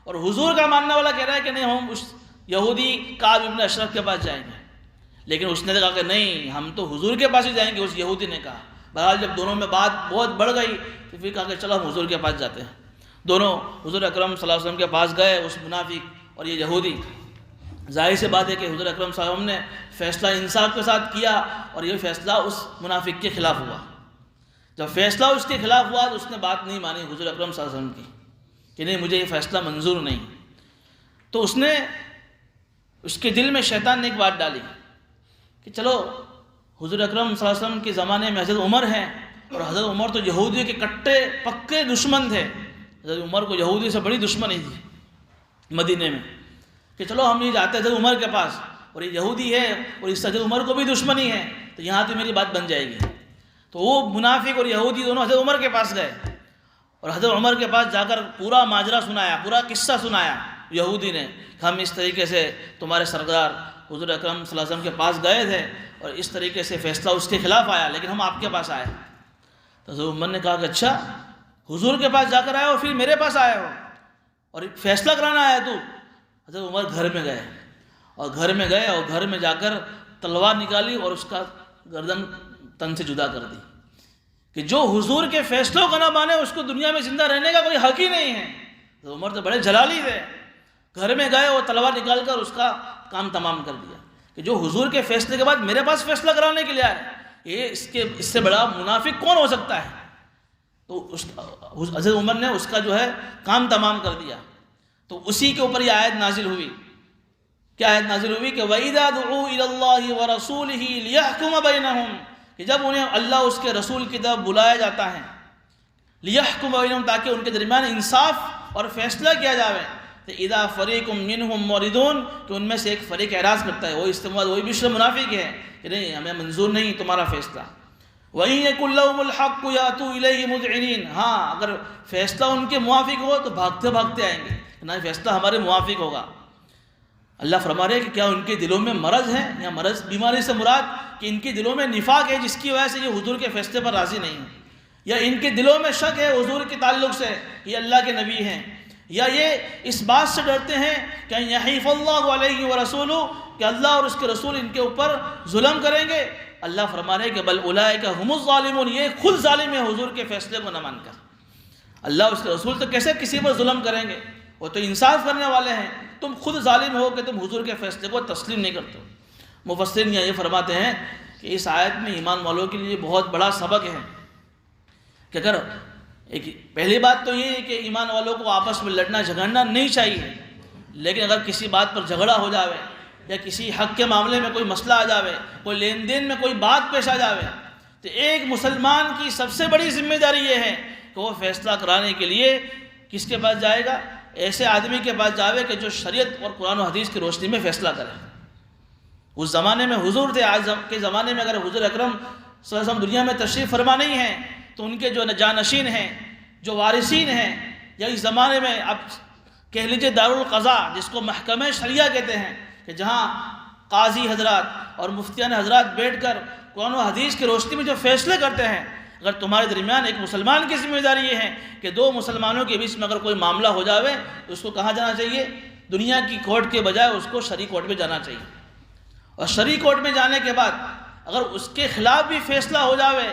اور حضور کا ماننے والا کہہ رہا ہے کہ نہیں ہم اس یہودی کعب بن اشرف کے پاس جائیں گے. لیکن اس نے کہا کہ نہیں ہم تو حضور کے پاس ہی جائیں گے. اس یہودی نے کہا بہرحال جب دونوں میں بات بہت بڑھ گئی تو پھر کہا کہ چلو ہم حضور کے پاس جاتے ہیں. دونوں حضور اکرم صلی اللہ علیہ وسلم کے پاس گئے، اس منافق اور یہ یہودی. ظاہر سی بات ہے کہ حضور اکرم صلی اللہ علیہ وسلم نے فیصلہ انصاف کے ساتھ کیا اور یہ فیصلہ اس منافق کے خلاف ہوا. جب فیصلہ اس کے خلاف ہوا تو اس نے بات نہیں مانی حضور اکرم صلی اللہ علیہ وسلم کی کہ نہیں مجھے یہ فیصلہ منظور نہیں. تو اس کے دل میں شیطان نے ایک بات ڈالی کہ چلو حضور اکرم صلی اللہ علیہ وسلم کے زمانے میں حضرت عمر ہیں، اور حضرت عمر تو یہودیوں کے کٹے پکے دشمن تھے. حضرت عمر کو یہودی سے بڑی دشمنی تھی مدینے میں، کہ چلو ہم نہیں جاتے حضرت عمر کے پاس، اور یہ یہودی ہے اور اس حضرت عمر کو بھی دشمنی ہے، تو یہاں تو میری بات بن جائے گی. تو وہ منافق اور یہودی دونوں حضرت عمر کے پاس گئے اور حضرت عمر کے پاس جا کر پورا ماجرا سنایا، پورا قصہ سنایا. یہودی نے کہ ہم اس طریقے سے تمہارے سردار حضور اکرم صلی اللہ علیہ وسلم کے پاس گئے تھے اور اس طریقے سے فیصلہ اس کے خلاف آیا، لیکن ہم آپ کے پاس آئے. تو حضرت عمر نے کہا کہ اچھا حضور کے پاس جا کر آئے ہو پھر میرے پاس آئے ہو اور فیصلہ کرانا آیا تو. حضرت عمر گھر میں گئے اور گھر میں جا کر تلوار نکالی اور اس کا گردن تن سے جدا کر دی کہ جو حضور کے فیصلوں کا نہ مانے اس کو دنیا میں زندہ رہنے کا کوئی حق ہی نہیں ہے. حضرت عمر تو بڑے جلالی تھے، گھر میں گئے اور تلوار نکال کر اس کا کام تمام کر دیا کہ جو حضور کے فیصلے کے بعد میرے پاس فیصلہ کرانے کے لیے آئے، یہ اس سے بڑا منافق کون ہو سکتا ہے. تو حضرت عمر نے اس کا جو ہے کام تمام کر دیا. تو اسی کے اوپر یہ آیت نازل ہوئی. کیا آیت نازل ہوئی کہ وَإِذَا دُعُوا إِلَى اللَّهِ وَرَسُولِهِ لِيَحْكُمَ بَيْنَهُمْ، کہ جب انہیں اللہ اس کے رسول کی طرف بلایا جاتا ہے، لِيَحْكُمَ بَيْنَهُمْ، تاکہ ان کے درمیان انصاف اور فیصلہ کیا جاوے. تو اِذَا فَرِيقٌ مِّنْهُمْ مُعْرِضُونَ، کہ ان میں سے ایک فریق اعراض کرتا ہے، وہی بشر منافق ہے کہ نہیں ہمیں منظور نہیں تمہارا فیصلہ. وَإِن يَكُن لَّهُمُ الْحَقُّ يَأْتُوا إِلَيْهِ مُذْعِنِينَ، ہاں اگر فیصلہ ان کے موافق ہو تو بھاگتے بھاگتے آئیں گے، نہ فیصلہ ہمارے موافق ہوگا. اللہ فرما رہے ہیں کہ کیا ان کے دلوں میں مرض ہے، یا مرض بیماری سے مراد کہ ان کے دلوں میں نفاق ہے جس کی وجہ سے یہ حضور کے فیصلے پر راضی نہیں ہیں، یا ان کے دلوں میں شک ہے حضور کے تعلق سے یہ اللہ کے نبی ہیں، یا یہ اس بات سے ڈرتے ہیں کہ یحیف اللہ علیہ ورسولہ، کہ اللہ اور اس کے رسول ان کے اوپر ظلم کریں گے. اللہ فرما رہے ہیں کہ بل اولئک هم الظالمون، یہ خود ظالم ہے حضور کے فیصلے کو نہ مان کر. اللہ اس کے رسول تو کیسے کسی پر ظلم کریں گے، وہ تو انصاف کرنے والے ہیں. تم خود ظالم ہو کہ تم حضور کے فیصلے کو تسلیم نہیں کرتے ہو. مفسرین یہ فرماتے ہیں کہ اس آیت میں ایمان والوں کے لیے بہت بڑا سبق ہے کہ اگر پہلی بات تو یہ ہے کہ ایمان والوں کو آپس میں لڑنا جھگڑنا نہیں چاہیے، لیکن اگر کسی بات پر جھگڑا ہو جاوے یا کسی حق کے معاملے میں کوئی مسئلہ آ جاوے، کوئی لین دین میں کوئی بات پیش آ جاوے، تو ایک مسلمان کی سب سے بڑی ذمہ داری یہ ہے کہ وہ فیصلہ کرانے کے لیے کس کے پاس جائے گا؟ ایسے آدمی کے پاس جاوے کہ جو شریعت اور قرآن و حدیث کی روشنی میں فیصلہ کرے. اس زمانے میں حضور تھے، آج کے زمانے میں اگر حضور اکرم صلی اللہ علیہ وسلم دنیا میں تشریف فرما نہیں ہیں تو ان کے جو جانشین ہیں، جو وارثین ہیں، یا اس زمانے میں اب کہہ لیجیے دارالقضاء جس کو محکمہ شریعہ کہتے ہیں، کہ جہاں قاضی حضرات اور مفتیان حضرات بیٹھ کر قرآن و حدیث کی روشنی میں جو فیصلے کرتے ہیں، اگر تمہارے درمیان ایک مسلمان کی ذمہ داری یہ ہے کہ دو مسلمانوں کے بیچ میں اگر کوئی معاملہ ہو جاوے تو اس کو کہاں جانا چاہیے؟ دنیا کی کورٹ کے بجائے اس کو شرعی کورٹ میں جانا چاہیے. اور شرعی کورٹ میں جانے کے بعد اگر اس کے خلاف بھی فیصلہ ہو جاوے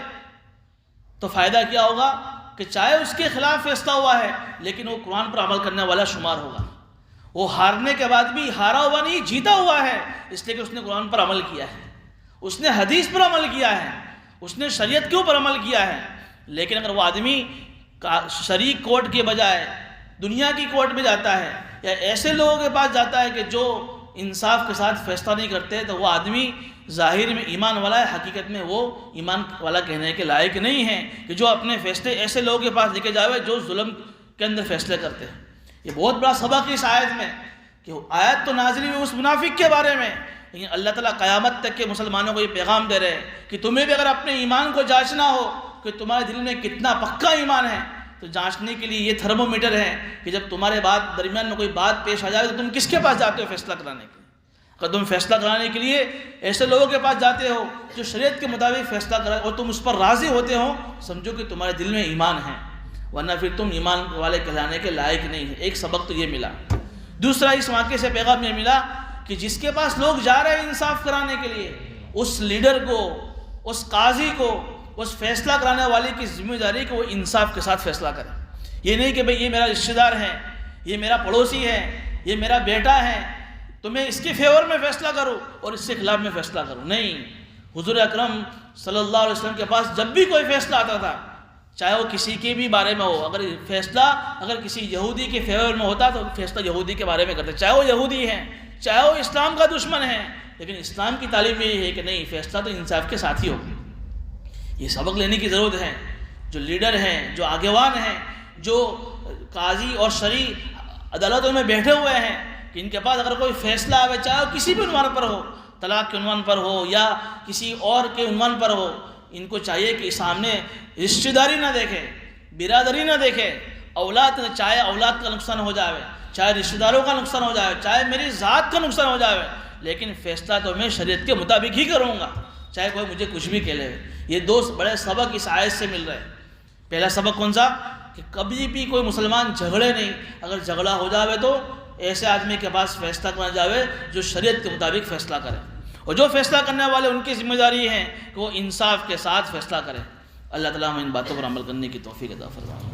تو فائدہ کیا ہوگا کہ چاہے اس کے خلاف فیصلہ ہوا ہے لیکن وہ قرآن پر عمل کرنے والا شمار ہوگا. وہ ہارنے کے بعد بھی ہارا ہوا نہیں، جیتا ہوا ہے، اس لیے کہ اس نے قرآن پر عمل کیا ہے، اس نے حدیث پر عمل کیا ہے، اس نے شریعت کے اوپر عمل کیا ہے. لیکن اگر وہ آدمی شرعی کورٹ کے بجائے دنیا کی کورٹ میں جاتا ہے یا ایسے لوگوں کے پاس جاتا ہے کہ جو انصاف کے ساتھ فیصلہ نہیں کرتے، تو وہ آدمی ظاہر میں ایمان والا ہے، حقیقت میں وہ ایمان والا کہنے کے لائق نہیں ہے کہ جو اپنے فیصلے ایسے لوگوں کے پاس لے کے جاوے جو ظلم کے اندر فیصلے کرتے ہیں. یہ بہت بڑا سبق ہے اس آیت میں کہ آیت تو نازل ہوئی اس منافق کے بارے میں، لیکن اللہ تعالیٰ قیامت تک کے مسلمانوں کو یہ پیغام دے رہے ہیں کہ تمہیں بھی اگر اپنے ایمان کو جانچنا ہو کہ تمہارے دل میں کتنا پکا ایمان ہے تو جانچنے کے لیے یہ تھرمومیٹر ہے کہ جب تمہارے درمیان میں کوئی بات پیش آ جائے تو تم کس کے پاس جاتے ہو فیصلہ کرانے کے لیے. اگر تم فیصلہ کرانے کے لیے ایسے لوگوں کے پاس جاتے ہو جو شریعت کے مطابق فیصلہ کرائے اور تم اس پر راضی ہوتے ہو، سمجھو کہ تمہارے دل میں ایمان ہے، ورنہ پھر تم ایمان والے کہلانے کے لائق نہیں ہے. ایک سبق تو یہ ملا. دوسرا اس واقعے سے پیغام یہ ملا کہ جس کے پاس لوگ جا رہے ہیں انصاف کرانے کے لیے، اس لیڈر کو، اس قاضی کو، اس فیصلہ کرانے والے کی ذمہ داری کہ وہ انصاف کے ساتھ فیصلہ کرے. یہ نہیں کہ بھئی یہ میرا رشتہ دار ہے، یہ میرا پڑوسی ہے، یہ میرا بیٹا ہے تو میں اس کے فیور میں فیصلہ کروں اور اس کے خلاف میں فیصلہ کروں. نہیں، حضور اکرم صلی اللہ علیہ وسلم کے پاس جب بھی کوئی فیصلہ آتا تھا، چاہے وہ کسی کے بھی بارے میں ہو، اگر فیصلہ کسی یہودی کے فیور میں ہوتا تو فیصلہ یہودی کے بارے میں کرتے، چاہے وہ یہودی ہے، چاہے وہ اسلام کا دشمن ہے، لیکن اسلام کی تعلیم یہی ہے کہ نہیں، فیصلہ تو انصاف کے ساتھ ہی ہوگا. یہ سبق لینے کی ضرورت ہے. جو لیڈر ہیں، جو آگیوان ہیں، جو قاضی اور شرعی عدالتوں میں بیٹھے ہوئے ہیں، کہ ان کے پاس اگر کوئی فیصلہ آئے، چاہے وہ کسی بھی عنوان پر ہو، طلاق کے عنوان پر ہو یا کسی اور کے عنوان پر ہو، ان کو چاہیے کہ سامنے رشتہ داری نہ دیکھے، برادری نہ دیکھے، چاہے اولاد کا نقصان ہو جائے، چاہے رشتہ داروں کا نقصان ہو جائے، چاہے میری ذات کا نقصان ہو جائے، لیکن فیصلہ تو میں شریعت کے مطابق ہی کروں گا، چاہے کوئی مجھے کچھ بھی کہہ لے. یہ دو بڑے سبق اس آیت سے مل رہے ہیں. پہلا سبق کون سا؟ کہ کبھی بھی کوئی مسلمان جھگڑے نہیں. اگر جھگڑا ہو جاوے تو ایسے آدمی کے پاس فیصلہ کرنا جاوے جو شریعت کے مطابق فیصلہ کرے، اور جو فیصلہ کرنے والے ان کی ذمہ داری ہے کہ وہ انصاف کے ساتھ فیصلہ کرے. اللہ تعالیٰ ہمیں ان باتوں پر عمل کرنے کی توفیق عطا فرمائے.